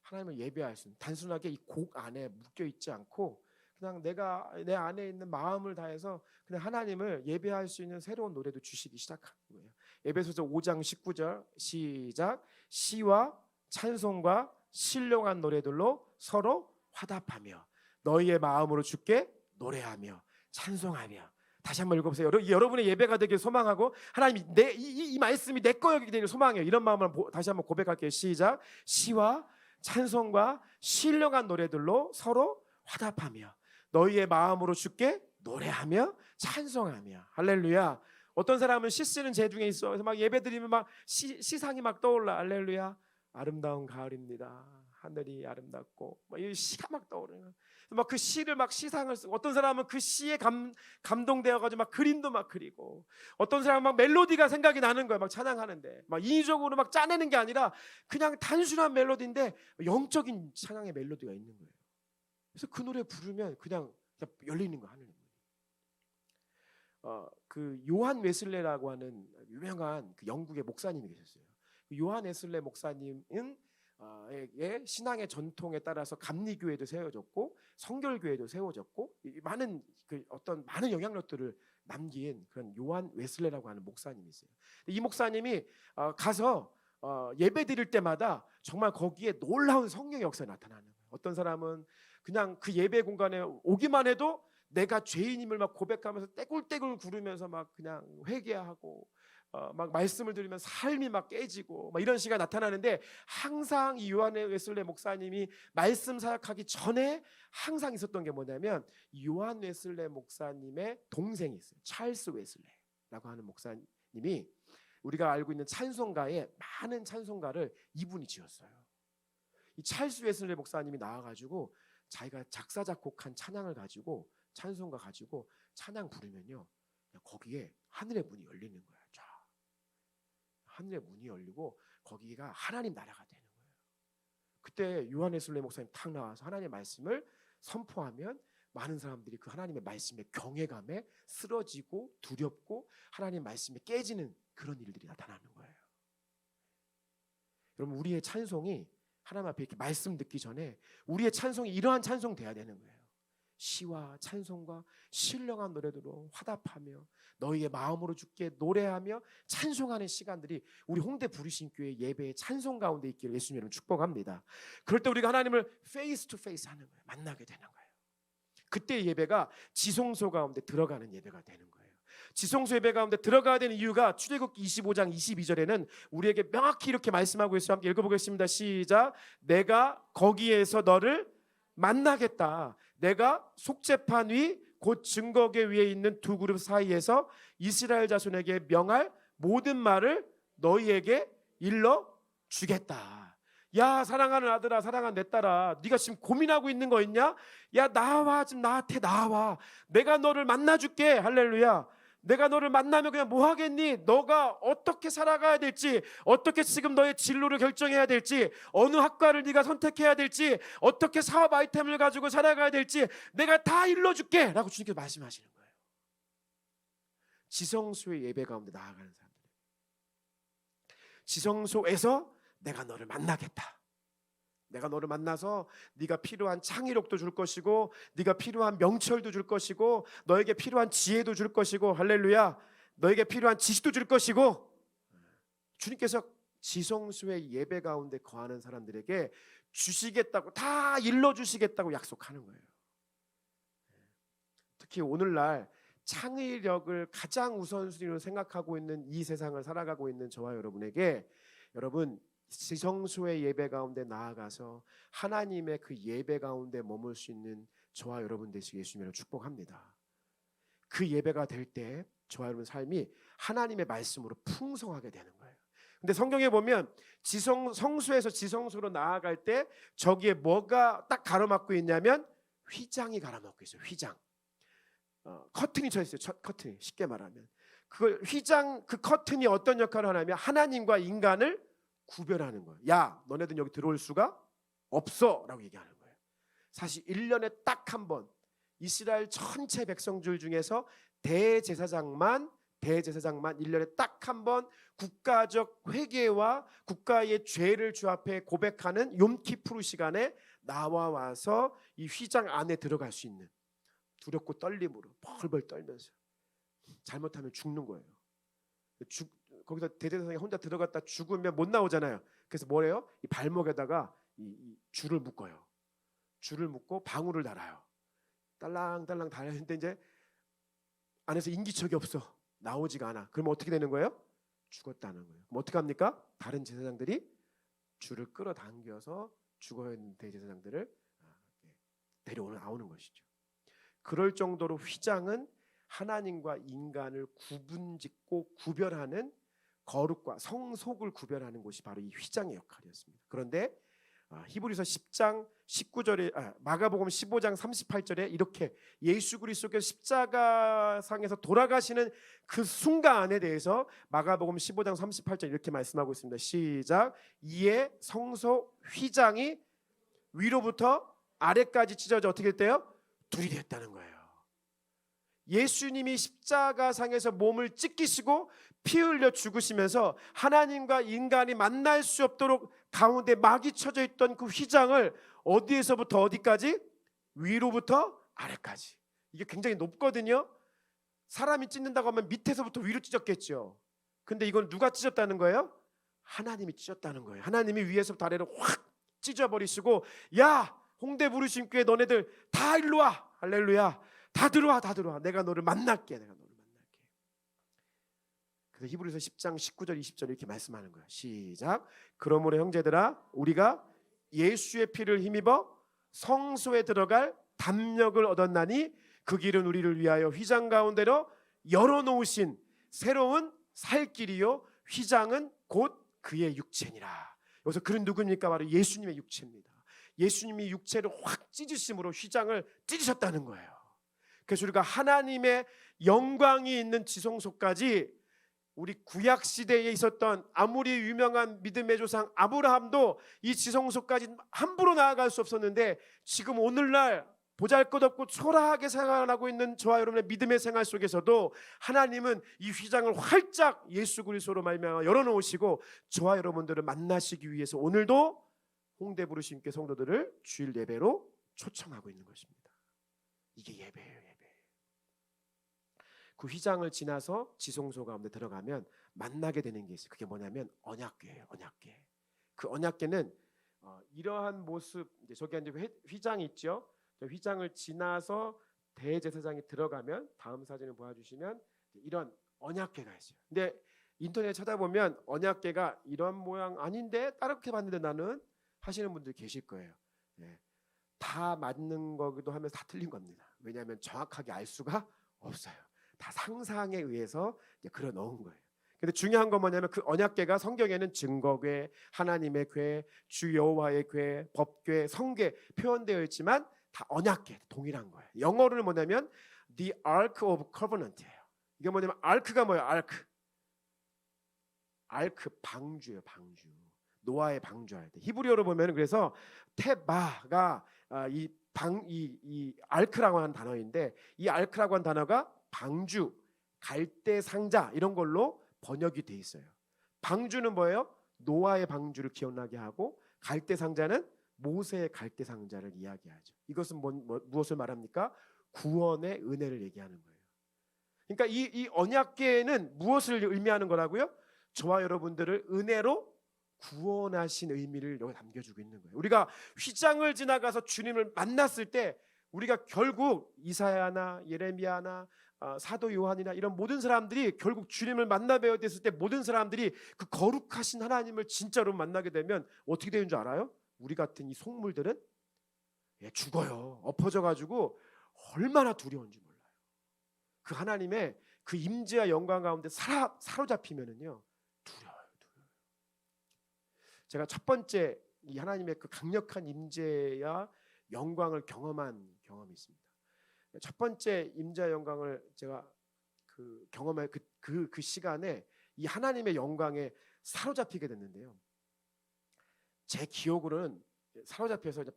하나님을 예배할 수 있는 단순하게 이 곡 안에 묶여 있지 않고 그냥 내가 내 안에 있는 마음을 다해서 그냥 하나님을 예배할 수 있는 새로운 노래도 주시기 시작하는 거예요. 에베소서 5장 19절 시작. 시와 찬송과 신령한 노래들로 서로 화답하며 너희의 마음으로 주께 노래하며 찬송하며. 다시 한번 읽어보세요. 여러분의 예배가 되길 소망하고 하나님 이 말씀이 내 거여기게 되길 소망해요. 이런 마음으로 다시 한번 고백할게요. 시작. 시와 찬송과 신령한 노래들로 서로 화답하며 너희의 마음으로 주께 노래하며 찬송하며. 할렐루야. 어떤 사람은 시 쓰는 재중에 있어. 그래서 막 예배드리면 막 시상이 막 떠올라. 할렐루야. 아름다운 가을입니다. 하늘이 아름답고 막 이 시가 막 떠오르는. 막 그 시를 막 시상을 쓰고 어떤 사람은 그 시에 감동되어가지고 막 그림도 막 그리고 어떤 사람은 막 멜로디가 생각이 나는 거야. 막 찬양하는데 막 인위적으로 막 짜내는 게 아니라 그냥 단순한 멜로디인데 영적인 찬양의 멜로디가 있는 거예요. 그래서 그 노래 부르면 그냥 열리는 거야. 하늘이. 그 요한 웨슬레라고 하는 유명한 그 영국의 목사님이 계셨어요. 그 요한 웨슬레 목사님은 신앙의 전통에 따라서 감리교회도 세워졌고 성결교회도 세워졌고 많은 많은 영향력들을 남긴 그런 요한 웨슬레라고 하는 목사님이 있어요. 이 목사님이 가서 예배 드릴 때마다 정말 거기에 놀라운 성령의 역사가 나타나는 거예요. 어떤 사람은 그냥 그 예배 공간에 오기만 해도 내가 죄인임을 막 고백하면서 떼굴떼굴 구르면서 막 그냥 회개하고 막 말씀을 들으면 삶이 막 깨지고 막 이런 시가 나타나는데 항상 이 요한 웨슬레 목사님이 말씀 사역하기 전에 항상 있었던 게 뭐냐면 요한 웨슬레 목사님의 동생이 있어요. 찰스 웨슬레라고 하는 목사님이 우리가 알고 있는 찬송가에 많은 찬송가를 이분이 지었어요. 이 찰스 웨슬레 목사님이 나와가지고 자기가 작사 작곡한 찬양을 가지고 찬송가 가지고 찬양 부르면요 거기에 하늘의 문이 열리는 거야. 쫙 하늘의 문이 열리고 거기가 하나님 나라가 되는 거예요. 그때 요한 웨슬레 목사님 탁 나와서 하나님의 말씀을 선포하면 많은 사람들이 그 하나님의 말씀에 경외감에 쓰러지고 두렵고 하나님 말씀에 깨지는 그런 일들이 나타나는 거예요. 여러분 우리의 찬송이 하나님 앞에 이렇게 말씀 듣기 전에 우리의 찬송이 이러한 찬송 돼야 되는 거예요. 시와 찬송과 신령한 노래들로 화답하며 너희의 마음으로 주께 노래하며 찬송하는 시간들이 우리 홍대 부르심교회 예배의 찬송 가운데 있기를 예수님으로 축복합니다. 그럴 때 우리가 하나님을 페이스 투 페이스 하는 거예요. 만나게 되는 거예요. 그때 예배가 지성소 가운데 들어가는 예배가 되는 거예요. 지성소 예배 가운데 들어가야 되는 이유가 출애굽기 25장 22절에는 우리에게 명확히 이렇게 말씀하고 있어요. 함께 읽어보겠습니다. 시작. 내가 거기에서 너를 만나겠다. 내가 속죄판 위 곧 증거계 위에 있는 두 그룹 사이에서 이스라엘 자손에게 명할 모든 말을 너희에게 일러 주겠다. 야 사랑하는 아들아 사랑하는 내 딸아 네가 지금 고민하고 있는 거 있냐? 야 나와 지금 나한테 나와. 내가 너를 만나줄게. 할렐루야. 내가 너를 만나면 그냥 뭐 하겠니? 너가 어떻게 살아가야 될지, 어떻게 지금 너의 진로를 결정해야 될지, 어느 학과를 네가 선택해야 될지, 어떻게 사업 아이템을 가지고 살아가야 될지 내가 다 일러줄게 라고 주님께서 말씀하시는 거예요. 지성소의 예배 가운데 나아가는 사람들, 지성소에서 내가 너를 만나겠다. 내가 너를 만나서 네가 필요한 창의력도 줄 것이고, 네가 필요한 명철도 줄 것이고, 너에게 필요한 지혜도 줄 것이고, 할렐루야, 너에게 필요한 지식도 줄 것이고, 주님께서 지성소의 예배 가운데 거하는 사람들에게 주시겠다고, 다 일러주시겠다고 약속하는 거예요. 특히 오늘날 창의력을 가장 우선순위로 생각하고 있는 이 세상을 살아가고 있는 저와 여러분에게, 여러분 지성소의 예배 가운데 나아가서 하나님의 그 예배 가운데 머물 수 있는 저와 여러분 되시길 예수님으로 축복합니다. 그 예배가 될 때 저와 여러분 삶이 하나님의 말씀으로 풍성하게 되는 거예요. 근데 성경에 보면 성소에서 지성소로 나아갈 때 저기에 뭐가 딱 가로막고 있냐면 휘장이 가로막고 있어요. 휘장. 커튼이 쳐 있어요. 커튼이, 쉽게 말하면 그 휘장, 그 커튼이 어떤 역할을 하냐면 하나님과 인간을 구별하는 거예요. 야, 너네들은 여기 들어올 수가 없어 라고 얘기하는 거예요. 사실 1년에 딱 한 번 이스라엘 전체 백성들 중에서 대제사장만 1년에 딱 한 번 국가적 회개와 국가의 죄를 주 앞에 고백하는 욤키푸르 시간에 나와 와서 이 휘장 안에 들어갈 수 있는, 두렵고 떨림으로 벌벌 떨면서 잘못하면 죽는 거예요. 거기서 대제사장이 혼자 들어갔다 죽으면 못 나오잖아요. 그래서 뭐래요? 이 발목에다가 이 줄을 묶어요. 줄을 묶고 방울을 달아요. 딸랑딸랑 달았는데 이제 안에서 인기척이 없어, 나오지가 않아. 그러면 어떻게 되는 거예요? 죽었다는 거예요. 그럼 어떻게 합니까? 다른 제사장들이 줄을 끌어당겨서 죽어있는 대제사장들을 나오는 것이죠. 그럴 정도로 휘장은 하나님과 인간을 구분짓고 구별하는, 거룩과 성속을 구별하는 곳이 바로 이 휘장의 역할이었습니다. 그런데 히브리서 10장 19절에, 마가복음 15장 38절에 이렇게 예수 그리스도께서 십자가상에서 돌아가시는 그 순간에 대해서 마가복음 15장 38절 이렇게 말씀하고 있습니다. 시작. 이에 성소 휘장이 위로부터 아래까지 찢어져 어떻게 됐대요? 둘이 됐다는 거예요. 예수님이 십자가상에서 몸을 찢기시고 피 흘려 죽으시면서 하나님과 인간이 만날 수 없도록 가운데 막이 쳐져 있던 그 휘장을 어디에서부터 어디까지? 위로부터 아래까지. 이게 굉장히 높거든요. 사람이 찢는다고 하면 밑에서부터 위로 찢었겠죠. 근데 이건 누가 찢었다는 거예요? 하나님이 찢었다는 거예요. 하나님이 위에서부터 아래로 확 찢어버리시고, 야, 홍대 부르심교회 너네들 다 일로 와. 할렐루야. 다 들어와, 다 들어와. 내가 너를 만날게. 내가 너를 만날게. 그래서 히브리서 10장 19절 20절 이렇게 말씀하는 거야. 시작. 그러므로 형제들아, 우리가 예수의 피를 힘입어 성소에 들어갈 담력을 얻었나니 그 길은 우리를 위하여 휘장 가운데로 열어놓으신 새로운 살 길이요 휘장은 곧 그의 육체니라. 여기서 그는 누굽니까? 바로 예수님의 육체입니다. 예수님이 육체를 확 찢으심으로 휘장을 찢으셨다는 거예요. 그래서 우리가 하나님의 영광이 있는 지성소까지, 우리 구약 시대에 있었던 아무리 유명한 믿음의 조상 아브라함도 이 지성소까지 함부로 나아갈 수 없었는데, 지금 오늘날 보잘것없고 초라하게 생활하고 있는 저와 여러분의 믿음의 생활 속에서도 하나님은 이 휘장을 활짝 예수 그리스도로 말미암아 열어놓으시고 저와 여러분들을 만나시기 위해서 오늘도 홍대 부르심교회 성도들을 주일 예배로 초청하고 있는 것입니다. 이게 예배예요. 그 휘장을 지나서 지성소 가운데 들어가면 만나게 되는 게 있어요. 그게 뭐냐면 언약궤예요. 언약궤. 그 언약궤는 이러한 모습, 이제 저기 이제 휘장이 있죠. 휘장을 지나서 대제사장이 들어가면, 다음 사진을 보여주시면 이런 언약궤가 있어요. 근데 인터넷에 찾아보면 언약궤가 이런 모양 아닌데 다르게 봤는데 나는 하시는 분들 계실 거예요. 다 맞는 거기도 하면서 다 틀린 겁니다. 왜냐하면 정확하게 알 수가 없어요. 다 상상에 의해서 그려 넣은 거예요. 근데 중요한 건 뭐냐면 그 언약궤가 성경에는 증거궤, 하나님의 궤, 주 여호와의 궤, 법궤, 성궤 표현되어 있지만 다 언약궤 동일한 거예요. 영어로는 뭐냐면 The Ark of Covenant예요. 이게 뭐냐면 알크가 뭐예요? 알크 방주예요. 방주. 노아의 방주할 때 히브리어로 보면 그래서 테바가 이 알크라고 하는 단어인데 이 알크라고 하는 단어가 방주, 갈대 상자 이런 걸로 번역이 돼 있어요. 방주는 뭐예요? 노아의 방주를 기억나게 하고 갈대 상자는 모세의 갈대 상자를 이야기하죠. 이것은 무엇을 말합니까? 구원의 은혜를 얘기하는 거예요. 그러니까 이 언약궤는 무엇을 의미하는 거라고요? 저와 여러분들을 은혜로 구원하신 의미를 여기 담겨주고 있는 거예요. 우리가 휘장을 지나가서 주님을 만났을 때 우리가 결국 이사야나 예레미야나 사도 요한이나 이런 모든 사람들이 결국 주님을 만나 뵈어 됐을 때 모든 사람들이 그 거룩하신 하나님을 진짜로 만나게 되면 어떻게 되는 줄 알아요? 우리 같은 이 속물들은 죽어요. 엎어져 가지고 얼마나 두려운지 몰라요. 그 하나님의 그 임재와 영광 가운데 사로잡히면은요 두려워요. 제가 첫 번째 이 하나님의 그 강력한 임재와 영광을 경험한 경험이 있습니다. 첫 번째 임재와 영광을 제가 경험할 그 시간에 이 하나님의 영광에 사로잡히게 됐는데요. 제 기억으로는 사로잡혀서 이제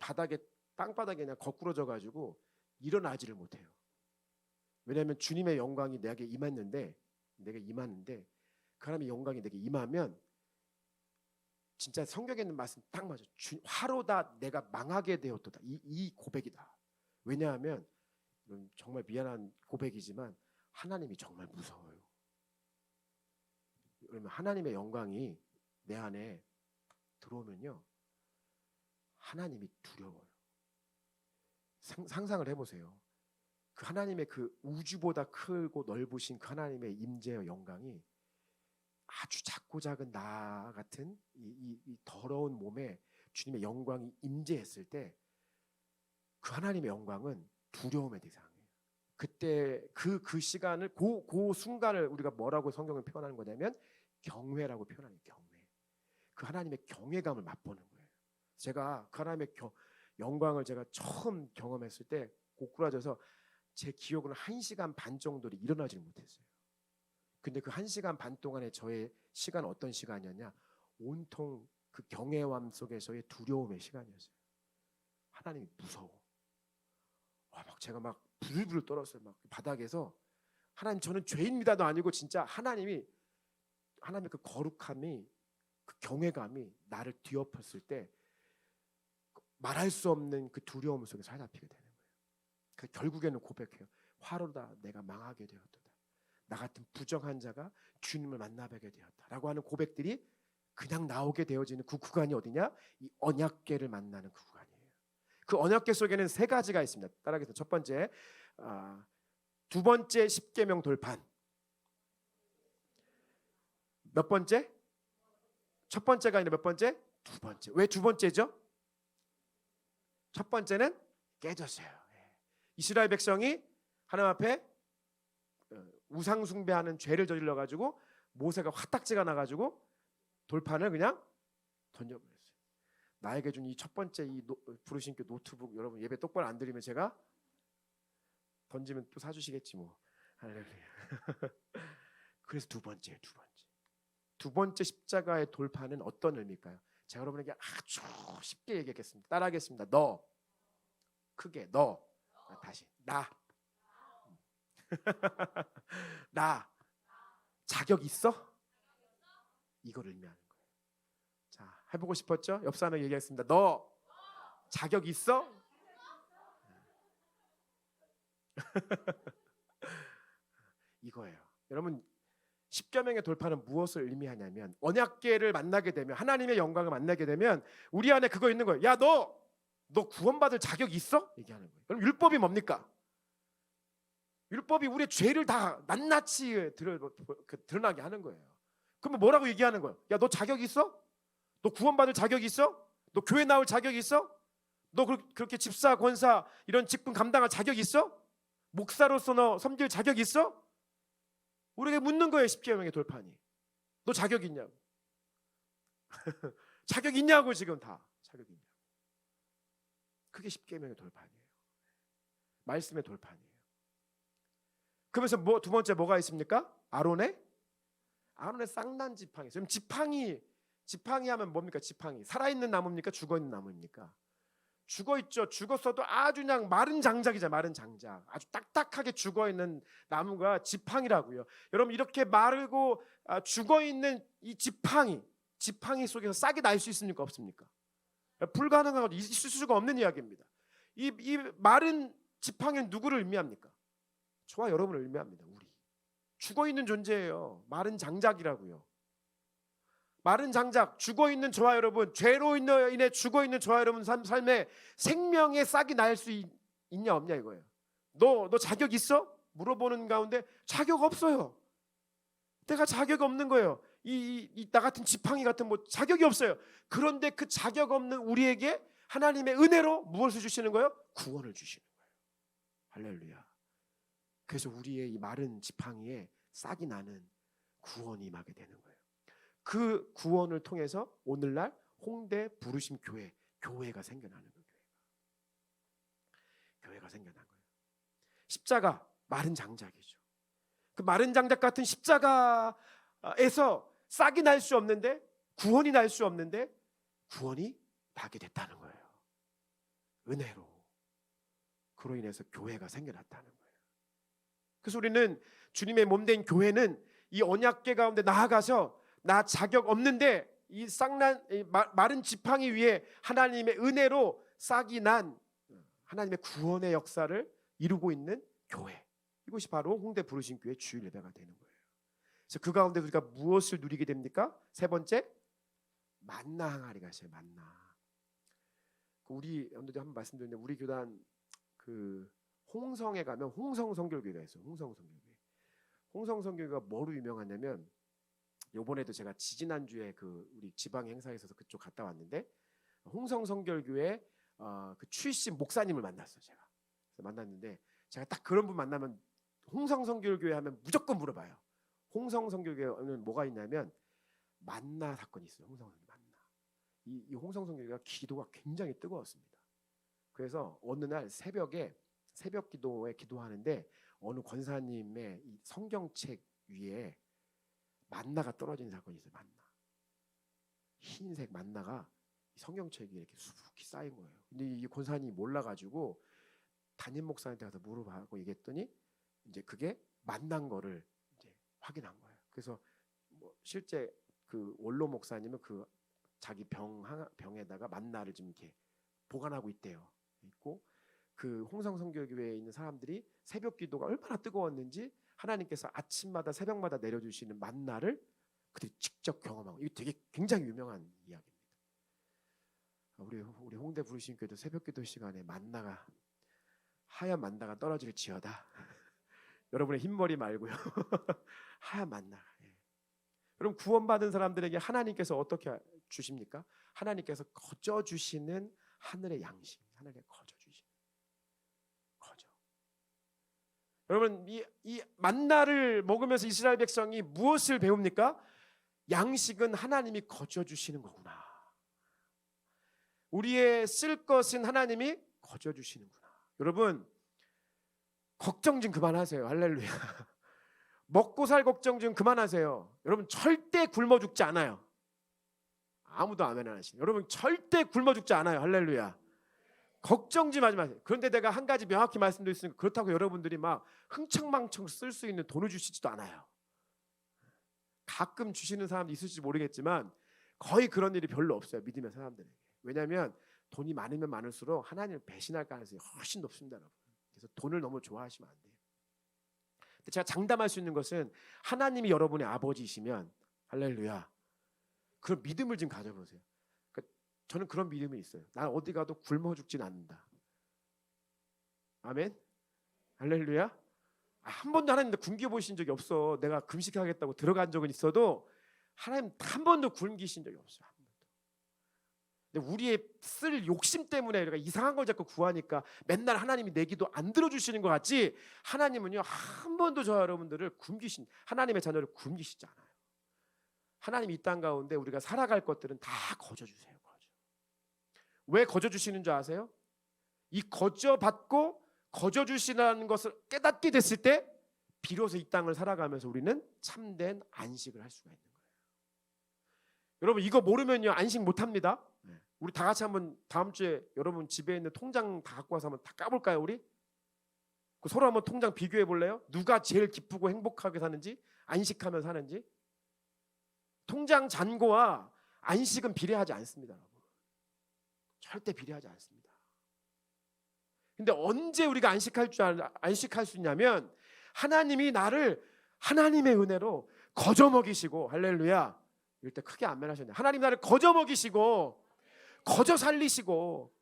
땅바닥에 그냥 거꾸러져 가지고 일어나지를 못해요. 왜냐하면 주님의 영광이 내게 임했는데 그 하나님의 영광이 내게 임하면 진짜 성경에 있는 말씀 딱 맞아. 화로다 내가 망하게 되었도다. 이 고백이다. 왜냐하면 정말 미안한 고백이지만 하나님이 정말 무서워요. 그러면 하나님의 영광이 내 안에 들어오면요 하나님이 두려워요. 상상을 해보세요. 그 하나님의 그 우주보다 크고 넓으신 그 하나님의 임재와 영광이 아주 작고 작은 나 같은 이 더러운 몸에 주님의 영광이 임재했을 때 그 하나님의 영광은 두려움의 대상이에요. 그때 그 시간을 그 순간을 우리가 뭐라고 성경을 표현하는 거냐면 경외라고 표현하는 경외. 그 하나님의 경외감을 맛보는 거예요. 제가 그 하나님의 영광을 제가 처음 경험했을 때 고꾸라져서 제 기억으로는 1시간 반 정도를 일어나지를 못했어요. 근데 그 1시간 반 동안에 저의 시간은 어떤 시간이었냐? 온통 그 경외감 속에서의 두려움의 시간이었어요. 하나님이 무서워. 막 제가 막 부들부들 떨었어요. 막 바닥에서 하나님 저는 죄인입니다도 아니고 진짜 하나님의 그 거룩함이 그 경외감이 나를 뒤엎었을 때 말할 수 없는 그 두려움 속에 사로잡히게 되는 거예요. 그 결국에는 고백해요. 화로다 내가 망하게 되었도다. 나 같은 부정한 자가 주님을 만나뵙게 되었다라고 하는 고백들이 그냥 나오게 되어지는 그 구간이 어디냐? 이 언약궤를 만나는 그 구간이에요. 그 언약궤 속에는 3가지가 있습니다. 따라하겠습니다. 첫 번째, 두 번째 십계명 돌판. 몇 번째? 첫 번째가 아니라 몇 번째? 두 번째. 왜 두 번째죠? 첫 번째는 깨졌어요. 이스라엘 백성이 하나님 앞에 우상 숭배하는 죄를 저질러 가지고 모세가 화딱지가 나 가지고 돌판을 그냥 던져버렸어요. 나에게 준 이 첫 번째 부르신 그 노트북 여러분 예배 똑바로 안 드리면 제가 던지면 또 사주시겠지 뭐. 할렐루야. 그래서 두 번째 십자가의 돌판은 어떤 의미일까요? 제가 여러분에게 아주 쉽게 얘기하겠습니다. 따라하겠습니다. 너 크게 너 다시 나 나 자격 있어? 이걸 의미하는 거예요. 자, 해보고 싶었죠? 옆 사람에게 얘기하겠습니다. 너 자격 있어? 이거예요. 여러분 십계명의 돌파는 무엇을 의미하냐면 언약궤를 만나게 되면 하나님의 영광을 만나게 되면 우리 안에 그거 있는 거예요. 야, 너 구원받을 자격 있어? 얘기하는 거예요. 그럼 율법이 뭡니까? 율법이 우리의 죄를 다 낱낱이 드러나게 하는 거예요. 그러면 뭐라고 얘기하는 거예요? 야, 너 자격 있어? 너 구원받을 자격 있어? 너 교회 나올 자격 있어? 너 그렇게 집사, 권사 이런 직분 감당할 자격 있어? 목사로서 너 섬길 자격 있어? 우리에게 묻는 거예요. 십계명의 돌판이. 너 자격 있냐고. 자격 있냐고 지금 다. 자격 있냐고. 그게 십계명의 돌판이에요. 말씀의 돌판이에요. 그러면서 두 번째 뭐가 있습니까? 아론의 쌍난 지팡이. 지금 지팡이 하면 뭡니까? 지팡이 살아있는 나무입니까? 죽어있는 나무입니까? 죽어있죠. 죽었어도 아주 그냥 마른 장작이죠. 마른 장작. 아주 딱딱하게 죽어있는 나무가 지팡이라고요. 여러분, 이렇게 마르고 죽어있는 이 지팡이 속에서 싹이 날 수 있습니까? 없습니까? 불가능한 것, 있을 수가 없는 이야기입니다. 이 마른 지팡이는 누구를 의미합니까? 저와 여러분을 의미합니다. 우리 죽어있는 존재예요. 마른 장작이라고요. 마른 장작, 죽어있는 저와 여러분, 죄로 인해 죽어있는 저와 여러분 삶에 생명의 싹이 날 수 있냐 없냐 이거예요. 너 자격 있어? 물어보는 가운데 자격 없어요. 내가 자격 없는 거예요. 나 같은 지팡이 같은 자격이 없어요. 그런데 그 자격 없는 우리에게 하나님의 은혜로 무엇을 주시는 거예요? 구원을 주시는 거예요. 할렐루야. 그래서 우리의 이 마른 지팡이에 싹이 나는 구원이 임하게 되는 거예요. 그 구원을 통해서 오늘날 홍대 부르심 교회가 생겨나는 거예요. 교회가 생겨난 거예요. 십자가, 마른 장작이죠. 그 마른 장작 같은 십자가에서 싹이 날 수 없는데, 구원이 날 수 없는데 구원이 나게 됐다는 거예요. 은혜로. 그로 인해서 교회가 생겨났다는 거예요. 그래서 우리는 주님의 몸된 교회는 이 언약궤 가운데 나아가서 나 자격 없는데 이 마른 지팡이 위에 하나님의 은혜로 싹이 난 하나님의 구원의 역사를 이루고 있는 교회. 이것이 바로 홍대 부르심 교회 주일 예배가 되는 거예요. 그래서 그 가운데 우리가 무엇을 누리게 됩니까? 세 번째, 만나 항아리가 있어요. 만나. 우리 오늘도 한번 말씀드렸는데 우리 교단 그 홍성에 가면 홍성 선교교회가 있어요. 홍성 선교교회. 홍성 선교교회가 뭐로 유명하냐면, 요번에도 제가 지지난주에 그 우리 지방 행사에 있어서 그쪽 갔다 왔는데, 홍성 선교교회 그 출신 목사님을 만났어요. 제가 그래서 만났는데, 제가 딱 그런 분 만나면 홍성 선교교회 하면 무조건 물어봐요. 홍성 선교교회는 뭐가 있냐면 만나 사건이 있어요. 홍성 선교회 만나. 이 홍성 선교교회가 기도가 굉장히 뜨거웠습니다. 그래서 어느 날 새벽에 새벽 기도에 기도하는데 어느 권사님의 이 성경책 위에 만나가 떨어진 사건이 있어요. 만나. 흰색 만나가 성경책에 이렇게 수북히 쌓인 거예요. 근데 이 권사님이 몰라가지고 담임 목사한테 가서 물어보고 얘기했더니 이제 그게 만난 거를 이제 확인한 거예요. 그래서 실제 그 원로 목사님은 그 자기 병에다가 만나를 좀 이렇게 보관하고 있대요. 있고 그 홍성 선교교회에 있는 사람들이 새벽 기도가 얼마나 뜨거웠는지 하나님께서 아침마다 새벽마다 내려주시는 만나를 그들이 직접 경험하고, 이게 되게 굉장히 유명한 이야기입니다. 우리 홍대 부르심 교회도 새벽 기도 시간에 만나가, 하얀 만나가 떨어질지어다. 여러분의 흰머리 말고요. 하얀 만나. 여러분, 구원받은 사람들에게 하나님께서 어떻게 주십니까? 하나님께서 거저 주시는 하늘의 양식, 하늘의 거저 주시는 거저. 여러분, 이 만나를 먹으면서 이스라엘 백성이 무엇을 배웁니까? 양식은 하나님이 거저 주시는 거구나. 우리의 쓸 것은 하나님이 거저 주시는구나. 여러분, 걱정 좀 그만하세요. 할렐루야. 먹고 살 걱정 좀 그만하세요. 여러분, 절대 굶어 죽지 않아요. 아무도 아멘 안 하시네. 여러분, 절대 굶어 죽지 않아요. 할렐루야. 걱정 좀 하지 마세요. 그런데 내가 한 가지 명확히 말씀드렸으니까, 그렇다고 여러분들이 막 흥청망청 쓸 수 있는 돈을 주시지도 않아요. 가끔 주시는 사람도 있을지 모르겠지만 거의 그런 일이 별로 없어요. 믿음의 사람들에게. 왜냐하면 돈이 많으면 많을수록 하나님을 배신할 가능성이 훨씬 높습니다. 여러분. 그래서 돈을 너무 좋아하시면 안 돼요. 근데 제가 장담할 수 있는 것은 하나님이 여러분의 아버지이시면, 할렐루야, 그런 믿음을 좀 가져보세요. 그러니까 저는 그런 믿음이 있어요. 난 어디 가도 굶어 죽진 않는다. 아멘. 할렐루야. 한 번도 하나님 굶겨 보신 적이 없어. 내가 금식하겠다고 들어간 적은 있어도 하나님 한 번도 굶기신 적이 없어요. 한 번도. 근데 우리의 쓸 욕심 때문에 우리가 이상한 걸 자꾸 구하니까 맨날 하나님이 내 기도 안 들어주시는 것 같지, 하나님은요 한 번도 저 여러분들을 하나님의 자녀를 굶기시지 않아요. 하나님이 이 땅 가운데 우리가 살아갈 것들은 다 거저 주세요. 거저. 왜 거저 주시는 줄 아세요? 이 거저 받고 거저 주시라는 것을 깨닫게 됐을 때 비로소 이 땅을 살아가면서 우리는 참된 안식을 할 수가 있는 거예요. 여러분 이거 모르면요 안식 못합니다. 우리 다 같이 한번 다음 주에 여러분 집에 있는 통장 다 갖고 와서 한번 다 까볼까요? 우리 서로 한번 통장 비교해 볼래요? 누가 제일 기쁘고 행복하게 사는지, 안식하며 사는지. 통장 잔고와 안식은 비례하지 않습니다. 절대 비례하지 않습니다. 근데 언제 우리가 안식할 수 있냐면 하나님이 나를 하나님의 은혜로 거저 먹이시고, 할렐루야, 이럴 때 크게 아멘하셨네요. 하나님 나를 거저 먹이시고 거저 살리시고,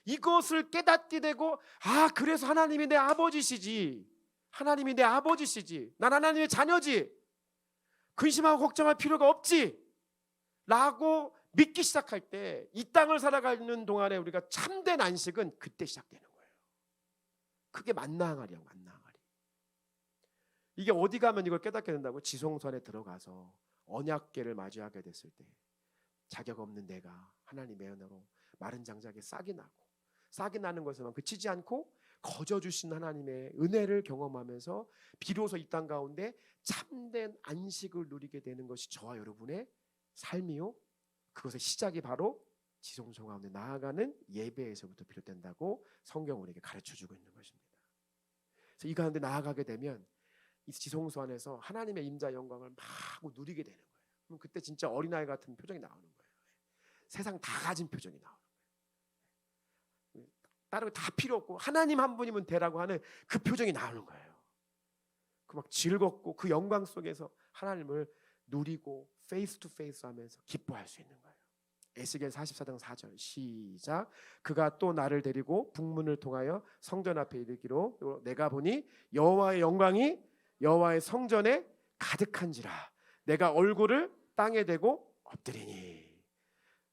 이것을 깨닫게 되고, 아 그래서 하나님이 내 아버지시지, 하나님이 내 아버지시지, 난 하나님의 자녀지, 근심하고 걱정할 필요가 없지 라고 믿기 시작할 때, 이 땅을 살아가는 동안에 우리가 참된 안식은 그때 시작되는 거예요. 그게 만나 항아리야, 만나 항아리. 이게 어디 가면 이걸 깨닫게 된다고? 지성소 안에 들어가서 언약궤를 맞이하게 됐을 때, 자격 없는 내가 하나님의 은혜로 마른 장작에 싹이 나고, 싹이 나는 것에만 그치지 않고 거저 주신 하나님의 은혜를 경험하면서 비로소 이 땅 가운데 참된 안식을 누리게 되는 것이 저와 여러분의 삶이요, 그것의 시작이 바로 지성소 가운데 나아가는 예배에서부터 비롯된다고 성경은 우리에게 가르쳐주고 있는 것입니다. 그래서 이 가운데 나아가게 되면 이 지성소 안에서 하나님의 임자 영광을 막 누리게 되는 거예요. 그럼 그때 진짜 어린아이 같은 표정이 나오는 거예요. 세상 다 가진 표정이 나오는 거예요. 다른 거 다 필요 없고 하나님 한 분이면 되라고 하는 그 표정이 나오는 거예요. 그 막 즐겁고 그 영광 속에서 하나님을 누리고 페이스 투 페이스 하면서 기뻐할 수 있는 거예요. 에스겔 44장 4절 시작. 그가 또 나를 데리고 북문을 통하여 성전 앞에 이르기로, 내가 보니 여호와의 영광이 여호와의 성전에 가득한지라, 내가 얼굴을 땅에 대고 엎드리니.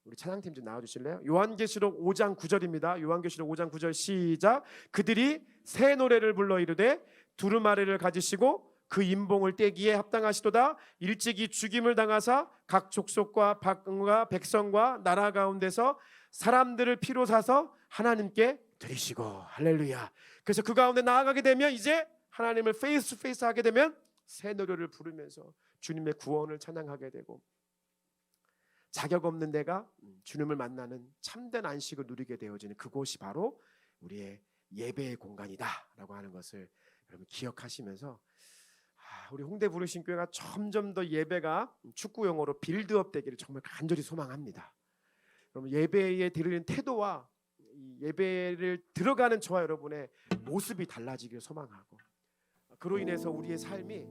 우리 찬양팀 좀 나와주실래요? 요한계시록 5장 9절입니다. 요한계시록 5장 9절 시작. 그들이 새 노래를 불러 이르되 두루마리를 가지시고 그 임봉을 떼기에 합당하시도다. 일찍이 죽임을 당하사 각 족속과 박과 백성과 나라 가운데서 사람들을 피로 사서 하나님께 드리시고. 할렐루야. 그래서 그 가운데 나아가게 되면 이제 하나님을 페이스 투 페이스 하게 되면 새 노래를 부르면서 주님의 구원을 찬양하게 되고, 자격 없는 내가 주님을 만나는 참된 안식을 누리게 되어지는 그곳이 바로 우리의 예배의 공간이다라고 하는 것을 여러분 기억하시면서, 우리 홍대 부르신 교회가 점점 더 예배가 축구 용어로 빌드업 되기를 정말 간절히 소망합니다. 여러분 예배에 드리는 태도와 예배를 들어가는 저와 여러분의 모습이 달라지기를 소망하고, 그로 인해서 우리의 삶이,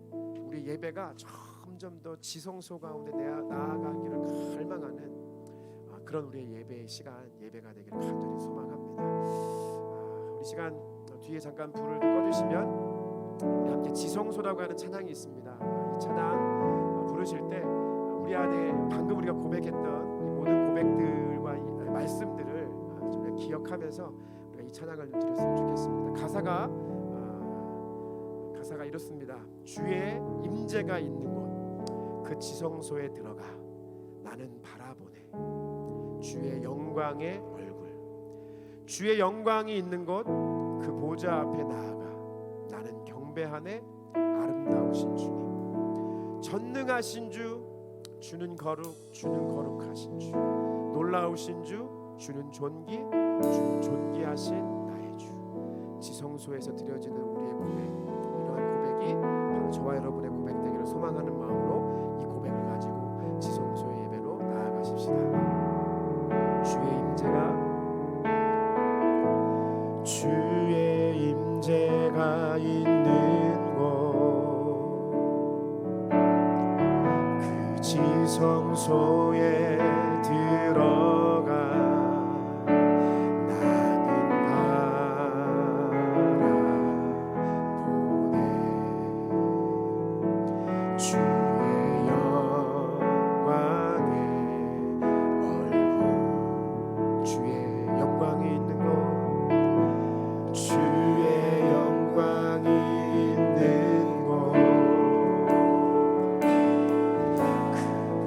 우리 예배가 점점 더 지성소 가운데 나아가기를 갈망하는 그런 우리의 예배의 시간, 예배가 되기를 간절히 소망합니다. 우리 시간 뒤에 잠깐 불을 꺼주시면 우리 함께 지성소라고 하는 찬양이 있습니다. 이 찬양 부르실 때 우리 안에 방금 우리가 고백했던 이 모든 고백들과 이 말씀들을 좀 기억하면서 우리가 이 찬양을 좀 드렸으면 좋겠습니다. 가사가 이렇습니다. 주의 임재가 있는 곳 그 지성소에 들어가 나는 바라보네 주의 영광의 얼굴. 주의 영광이 있는 곳 그 보좌 앞에 나아가 나는 경배하네 아름다우신 주님. 전능하신 주 주는 거룩, 주는 거룩하신 주. 놀라우신 주 주는 존귀, 주는 존귀하신 나의 주. 지성소에서 드려지는 우리의 고백, 이러한 고백이 바로 저와 여러분의 고백 되기를 소망하는 마음으로 이 고백을 가지고 지성소의 예배로 나아가십시다. 주의 임재가 있는 곳 그 지성소에 들어가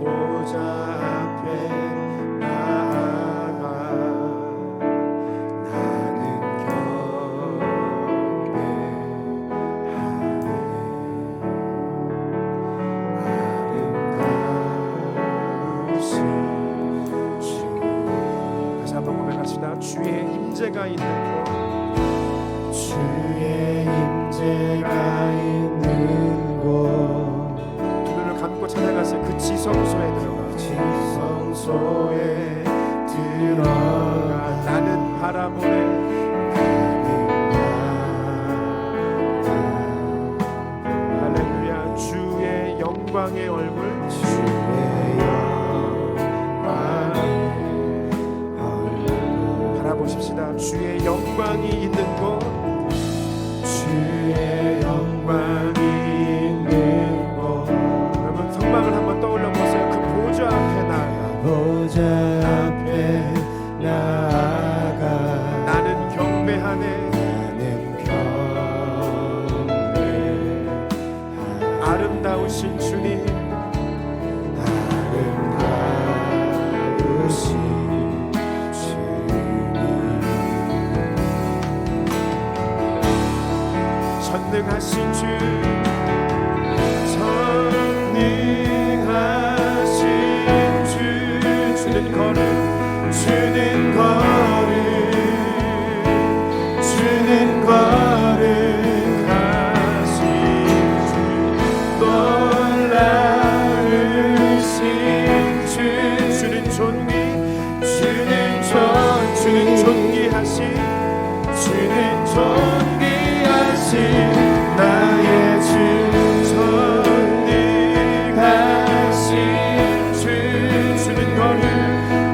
보좌 앞에 다시 한번 고백합시다. 주의 임재가 있는 곳, 주의 임재가 있는 곳, 두 눈을 감고 찾아가세요. 그 지성소에 들어가, 지성소에 들어가 나는 바라보네. 할렐루야. 주의 영광의 얼굴, 주의 영광의 얼굴 바라보십시다. 주의 영광이 있는 곳, 주의 영광이 있는 곳, 여러분 성막을 한번 떠올려 보세요. 그 보좌 앞에 나아가, 보좌 앞에 나아가 나는 경배하네. 나는 경배하네. 아름다우신 주님, 아름다우신 주님, 전능하신 주, 전능하신 주, 주는 걸음, 주는 걸음, 주는 걸음하신 주, 놀라우신 주, 주는 존귀, 주는 주는 존귀하신, 주는 존귀하신 나의 주, 전능하신 주, 주는 걸음,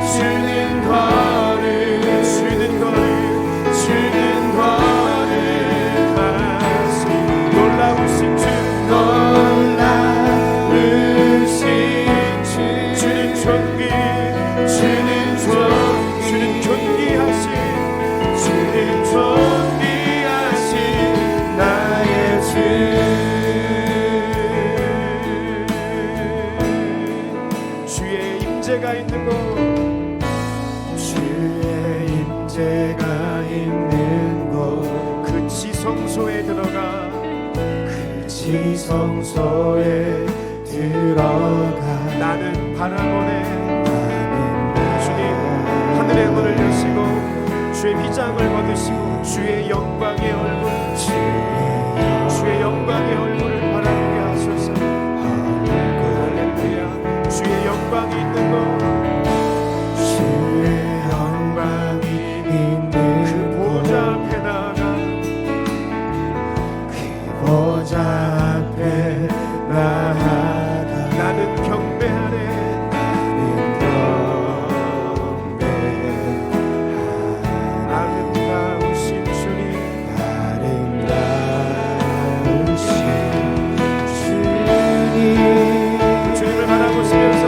주는 걸음, 주는 걸음, 주는 걸음하신 놀라우신 주, 놀라우신 주, 주는 존귀, 주는 주는 존귀하신, 주는 존귀하신 나의 주, 주의 임재가 있는 곳, 주의 임재가 있는 곳, 그 지성소에 들어가, 그 지성소에 들어가 나는 바라보네. 나는 주님, 하늘의 문을 여시고 주의 휘장을 벗으시고 주의 영광의 얼굴, 주의 영광의 얼굴을 바라보게 하소서. 할렐루야. 주의 영광이 있는 곳, 주의 영광이 있는 그 보좌 곳, 앞에 나아가, 그 보좌 앞에 나아가 나는 경배하네. 아름다우신 주님, 주님을 바라보시면서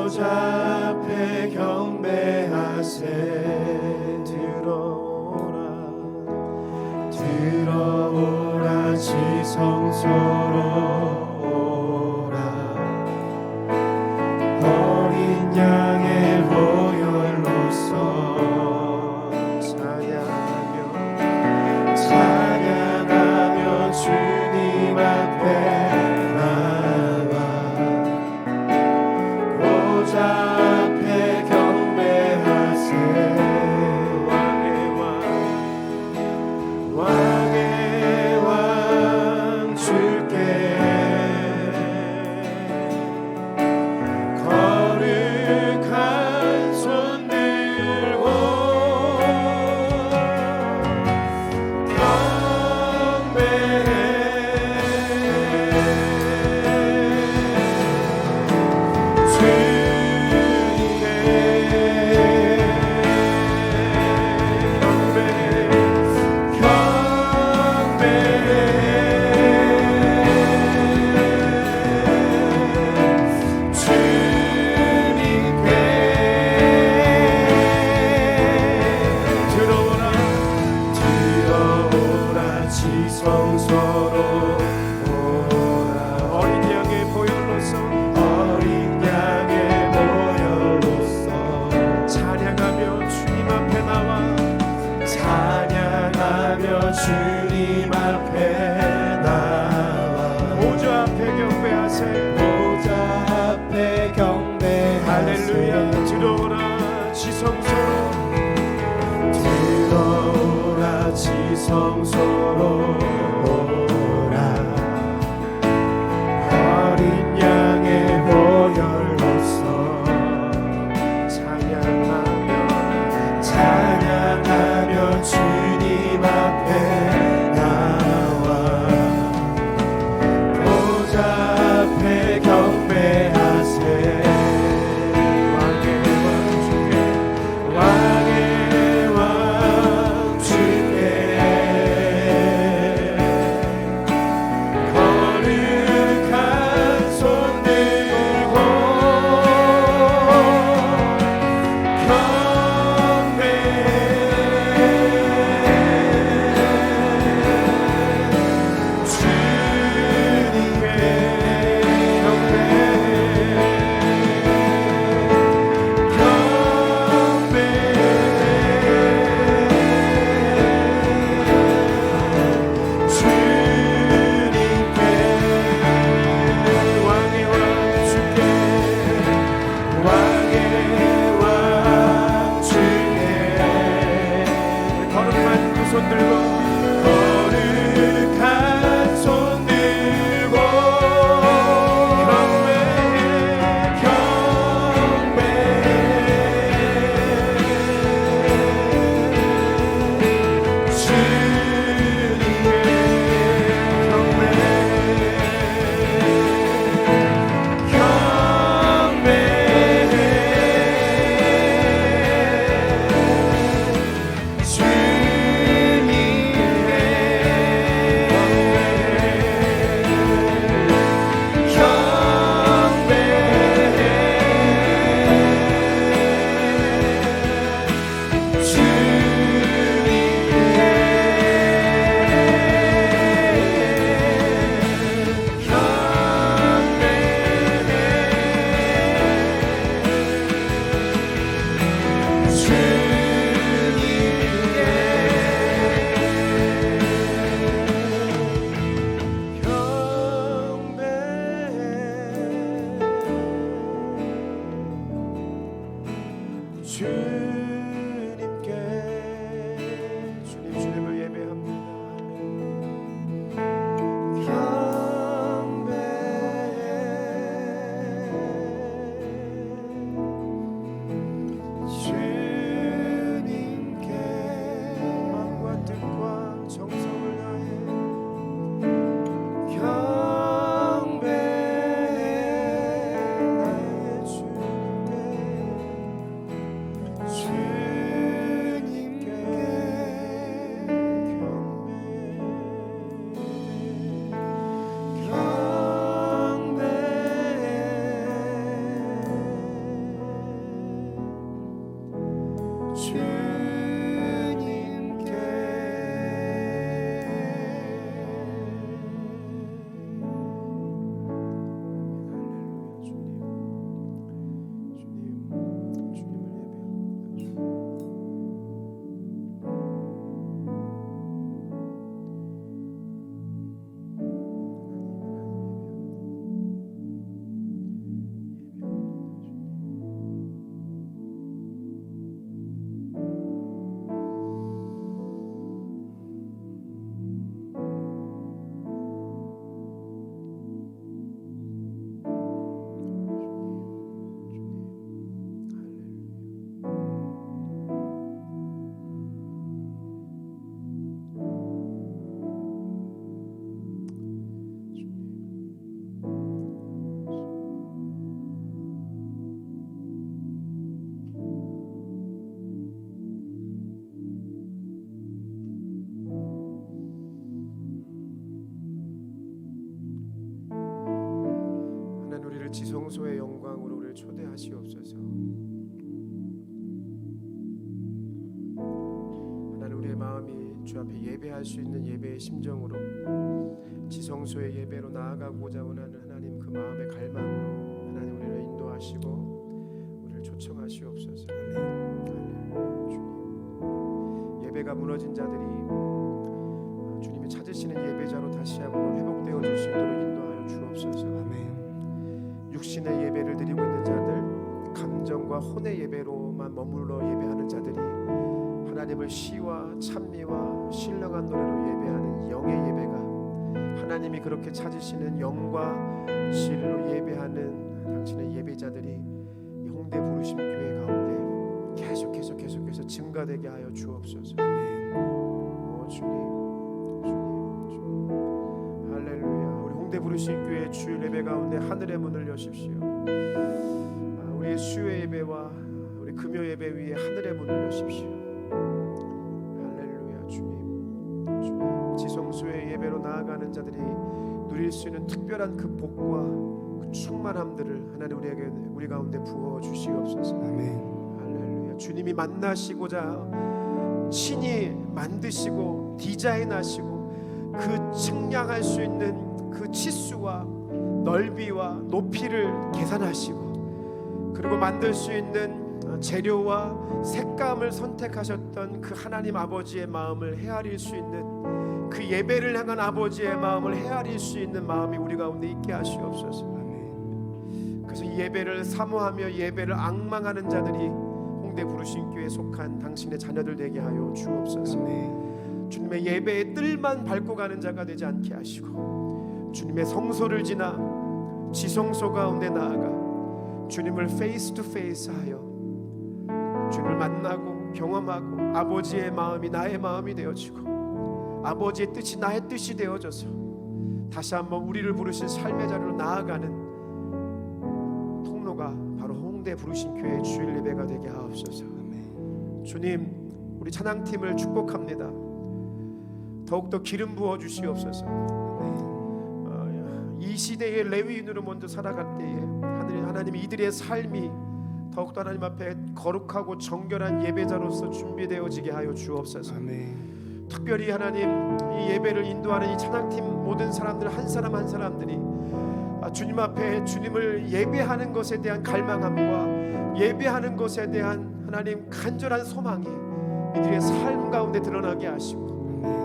보좌 앞에 경배하세 들어오라 지성소로 오라 어린 양의 보혈로서 찬양하며 주님 앞에 나와 보좌 앞에 경배하세 왕의 왕 주께 거룩한 손 들고 지성소로 오라 어린 양의 보혈로서 찬양하며 주님 앞에 나와 주님 앞에 나와 보좌 앞에 경배하세 할렐루야 들어오라 지성소로 오라 어린 양의 보혈로서 찬양하며 주님 앞에 나와 보좌 앞에 경배하세 왕의 왕 주께 거룩한 손 들고 주님을 예배합니다. 주님께 마음과 뜻과 정성을 다해 경배해 나의 주님께 지성소의 영광으로 우리를 초대하시옵소서. 하나님, 우리의 마음이 주 앞에 예배할 수 있는 예배의 심정으로 지성소의 예배로 나아가고자 원하는 하나님 그 마음의 갈망으로 하나님 우리를 인도하시고 우리를 초청하시옵소서. 할렐루야. 주님, 예배가 무너진 자들이 주님이 찾으시는 예배자로 다시 한번 회복되어질 수 있도록 인도하여 주옵소서. 아멘. 육신의 예배를 드리고 있는 자들, 감정과 혼의 예배로만 머물러 예배하는 자들이 하나님을 시와 찬미와 신령한 노래로 예배하는 영의 예배가, 하나님이 그렇게 찾으시는 영과 진리로 예배하는 당신의 예배자들이 이 홍대 부르심 교회 가운데 계속해서 증가되게 하여 주옵소서. 오 주님, 할렐루야. 우리 홍대 부르심 교회 주일 예배 가운데 하늘의 문을 여십시오. 우리 수요 예배와 우리 금요 예배 위에 하늘의 문을 여십시오. 할렐루야. 주님, 지성소의 예배로 나아가는 자들이 누릴 수 있는 특별한 그 복과 그 충만함들을 하나님 우리 가운데 부어 주시옵소서. 아멘. 할렐루야. 주님이 만나시고자 친히 만드시고 디자인하시고 그 측량할 수 있는 그 치수와 넓이와 높이를 계산하시고 그리고 만들 수 있는 재료와 색감을 선택하셨던 그 하나님 아버지의 마음을 헤아릴 수 있는 그 예배를 향한 아버지의 마음을 헤아릴 수 있는 마음이 우리 가운데 있게 하시옵소서. 아멘. 그래서 예배를 사모하며 예배를 앙망하는 자들이 홍대 부르심 교회에 속한 당신의 자녀들 되게 하여 주옵소서. 아멘. 주님의 예배의 뜰만 밟고 가는 자가 되지 않게 하시고 주님의 성소를 지나 지성소 가운데 나아가 주님을 페이스 투 페이스 하여 주님을 만나고 경험하고 아버지의 마음이 나의 마음이 되어지고 아버지의 뜻이 나의 뜻이 되어져서 다시 한번 우리를 부르신 삶의 자리로 나아가는 통로가 바로 홍대 부르심 교회의 주일 예배가 되게 하옵소서. 아멘. 주님, 우리 찬양팀을 축복합니다. 더욱더 기름 부어 주시옵소서. 이 시대의 레위인으로 먼저 살아갈 때에 하나님 이들의 삶이 더욱더 하나님 앞에 거룩하고 정결한 예배자로서 준비되어지게 하여 주옵소서. 아멘. 특별히 하나님 이 예배를 인도하는 이 찬양팀 모든 사람들 한 사람 한 사람들이 주님 앞에 주님을 예배하는 것에 대한 갈망함과 예배하는 것에 대한 하나님 간절한 소망이 이들의 삶 가운데 드러나게 하시고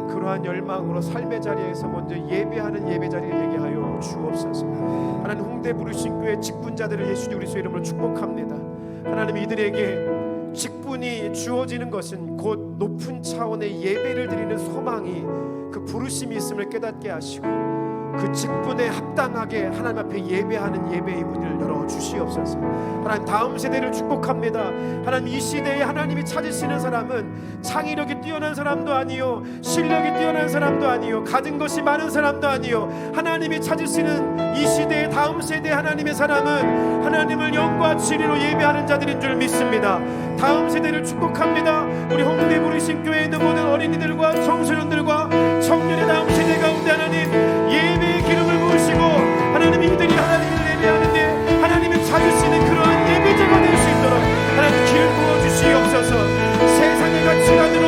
그러한 열망으로 삶의 자리에서 먼저 예배하는 예배자리가 되게 하여 주옵소서. 하나님 홍대 부르심 교회 직분자들을 예수님 그리스도의 이름으로 축복합니다. 하나님 이들에게 직분이 주어지는 것은 곧 높은 차원의 예배를 드리는 소망이 그 부르심이 있음을 깨닫게 하시고 그 직분에 합당하게 하나님 앞에 예배하는 예배의 문을 열어 주시옵소서. 하나님 다음 세대를 축복합니다. 하나님 이 시대에 하나님이 찾으시는 사람은 창의력이 뛰어난 사람도 아니요 실력이 뛰어난 사람도 아니요 가진 것이 많은 사람도 아니요 하나님이 찾으시는 이 시대의 다음 세대 하나님의 사람은 하나님을 영과 진리로 예배하는 자들인 줄 믿습니다. 다음 세대를 축복합니다. 우리 홍대 부르심 교회에 있는 모든 어린이들과 청소년들과 청년의 다음 세대 가운데 하나님 예배의 기름을 부으시고 하나님 이들이 하나님을 예배하는데 하나님을 찾으시는 그러한 예배자가 될 수 있도록 하나님 기름 부어주시옵소서. 세상의 가치관으로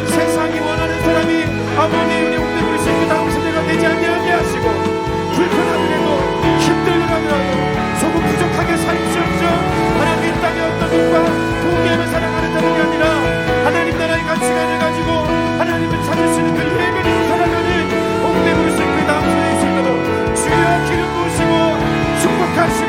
세상이 원하는 사람이 아버지 우리 홍대 부르심 교 다음 세대가 되지 않게 하시고 불편하더라도 힘들더라도 조금 부족하게 살지언정 하나님 이 땅에 어떤 것과 동의하며 살아가는 자들이 아니라 하나님 나라의 가치관을 가지고 하나님을 찾으시는 그 예배를 살아가는 홍대 부르심 교 다음 세대에 있을 때도 주여 기름 부으시고 축복하시고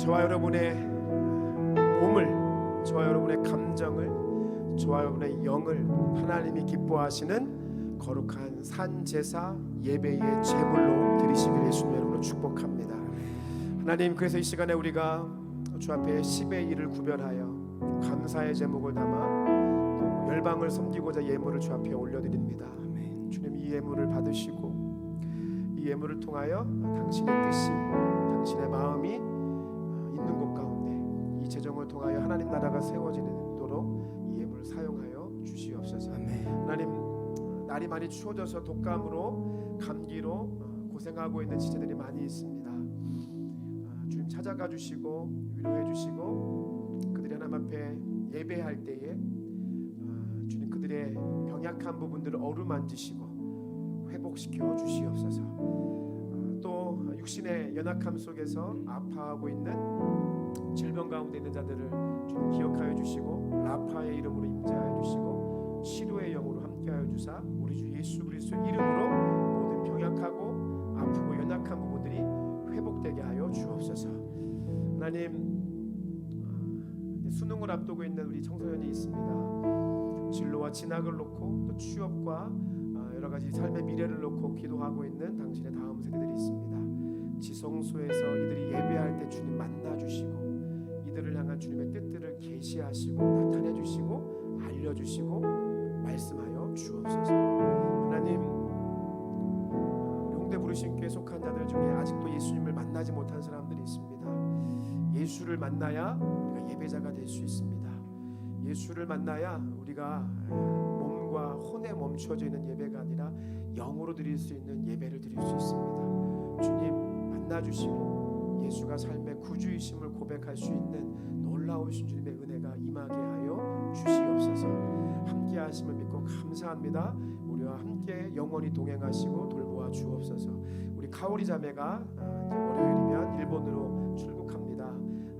저와 여러분의 몸을, 저와 여러분의 감정을, 저와 여러분의 영을 하나님이 기뻐하시는 거룩한 산 제사 예배의 제물로 드리시기를 예수님의 이름으로 축복합니다. 하나님, 그래서 이 시간에 우리가 주 앞에 10의 1을 구별하여 감사의 제목을 담아 또 열방을 섬기고자 예물을 주 앞에 올려드립니다. 주님, 이 예물을 받으시고 이 예물을 통하여 당신의 뜻이, 당신의 마음이 있는 곳 가운데 이 재정을 통하여 하나님 나라가 세워지도록 이 예물을 사용하여 주시옵소서. 하나님, 날이 많이 추워져서 독감으로 감기로 고생하고 있는 지체들이 많이 있습니다. 주님 찾아가 주시고 위로해 주시고 그들이 하나님 앞에 예배할 때에 주님 그들의 병약한 부분들을 어루만지시고 회복시켜 주시옵소서. 또 육신의 연약함 속에서 아파하고 있는 질병 가운데 있는 자들을 주님 기억하여 주시고 라파의 이름으로 임재하여 주시고 치료의 영으로 함께하여 주사 우리 주 예수 그리스도의 이름으로 모든 병약하고 아프고 연약한 부분들이 회복되게 하여 주옵소서. 하나님, 수능을 앞두고 있는 우리 청소년이 있습니다. 진로와 진학을 놓고 또 취업과 여러 가지 삶의 미래를 놓고 기도하고 있는 당신의 다음 세대들이 있습니다. 지성소에서 이들이 예배할 때 주님 만나 주시고 이들을 향한 주님의 뜻들을 계시하시고 나타내 주시고 알려 주시고 말씀하여 주옵소서. 하나님, 홍대 부르심교회 속한 자들 중에 아직도 예수님을 만나지 못한 사람들이 있습니다. 예수를 만나야 우리가 예배자가 될 수 있습니다. 예수를 만나야 우리가 몸과 혼에 멈춰져 있는 예배가 아니라 영으로 드릴 수 있는 예배를 드릴 수 있습니다. 주님 만나주시고 예수가 삶의 구주이심을 고백할 수 있는 놀라우신 주님의 은혜가 임하게 하여 주시옵소서. 함께 하심을 믿고 감사합니다. 우리와 함께 영원히 동행하시고 돌보아 주옵소서. 우리 카오리 자매가 이제 월요일이면 일본으로 출국합니다.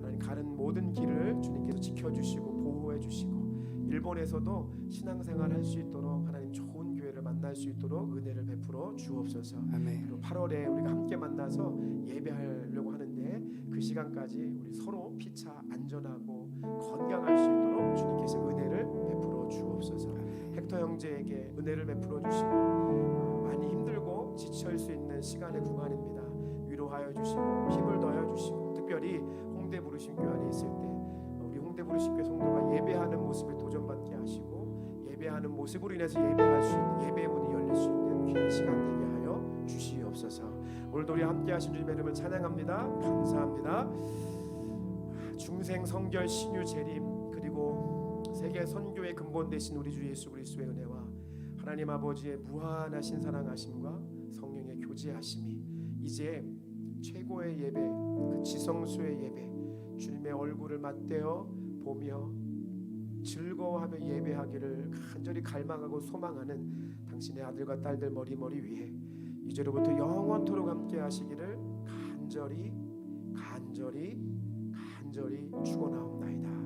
하나님, 가는 모든 길을 주님께서 지켜주시고 보호해주시고 일본에서도 신앙생활 할 수 있도록 하나님 좋은 교회를 만날 수 있도록 은혜를 베풀어 주옵소서. 그리고 8월에 우리가 함께 만나서 예배하려고 하는데 그 시간까지 우리 서로 피차 안전하고 건강할 수 있도록 주님께서 은혜를 베풀어 주옵소서. 헥터 형제에게 은혜를 베풀어 주시고 많이 힘들고 지칠 수 있는 시간의 구간입니다. 위로하여 주시고 힘을 더하여 주시고 특별히 홍대 부르심교회 안에 있을 때 우리 홍대 부르심교회 성도가 예배하는 모습에 도전받게 하시고 예배하는 모습으로 인해서 예배할 수 있는 예배의 문이 열릴 수 있는 귀한 시간 되게 하여 주시옵소서. 오늘도 우리 함께 하신 주님의 이름을 찬양합니다. 감사합니다. 중생 성결 신유 재림 그리고 세계 선교의 근본 되신 우리 주 예수 그리스도의 은혜와 하나님 아버지의 무한하신 사랑하심과 성령의 교제하심이 이제 최고의 예배, 그 지성소의 예배, 주님의 얼굴을 맞대어 보며 즐거워하며 예배하기를 간절히 갈망하고 소망하는 당신의 아들과 딸들 머리 위에 이제로부터 영원토록 함께 하시기를 간절히 축원하옵나이다.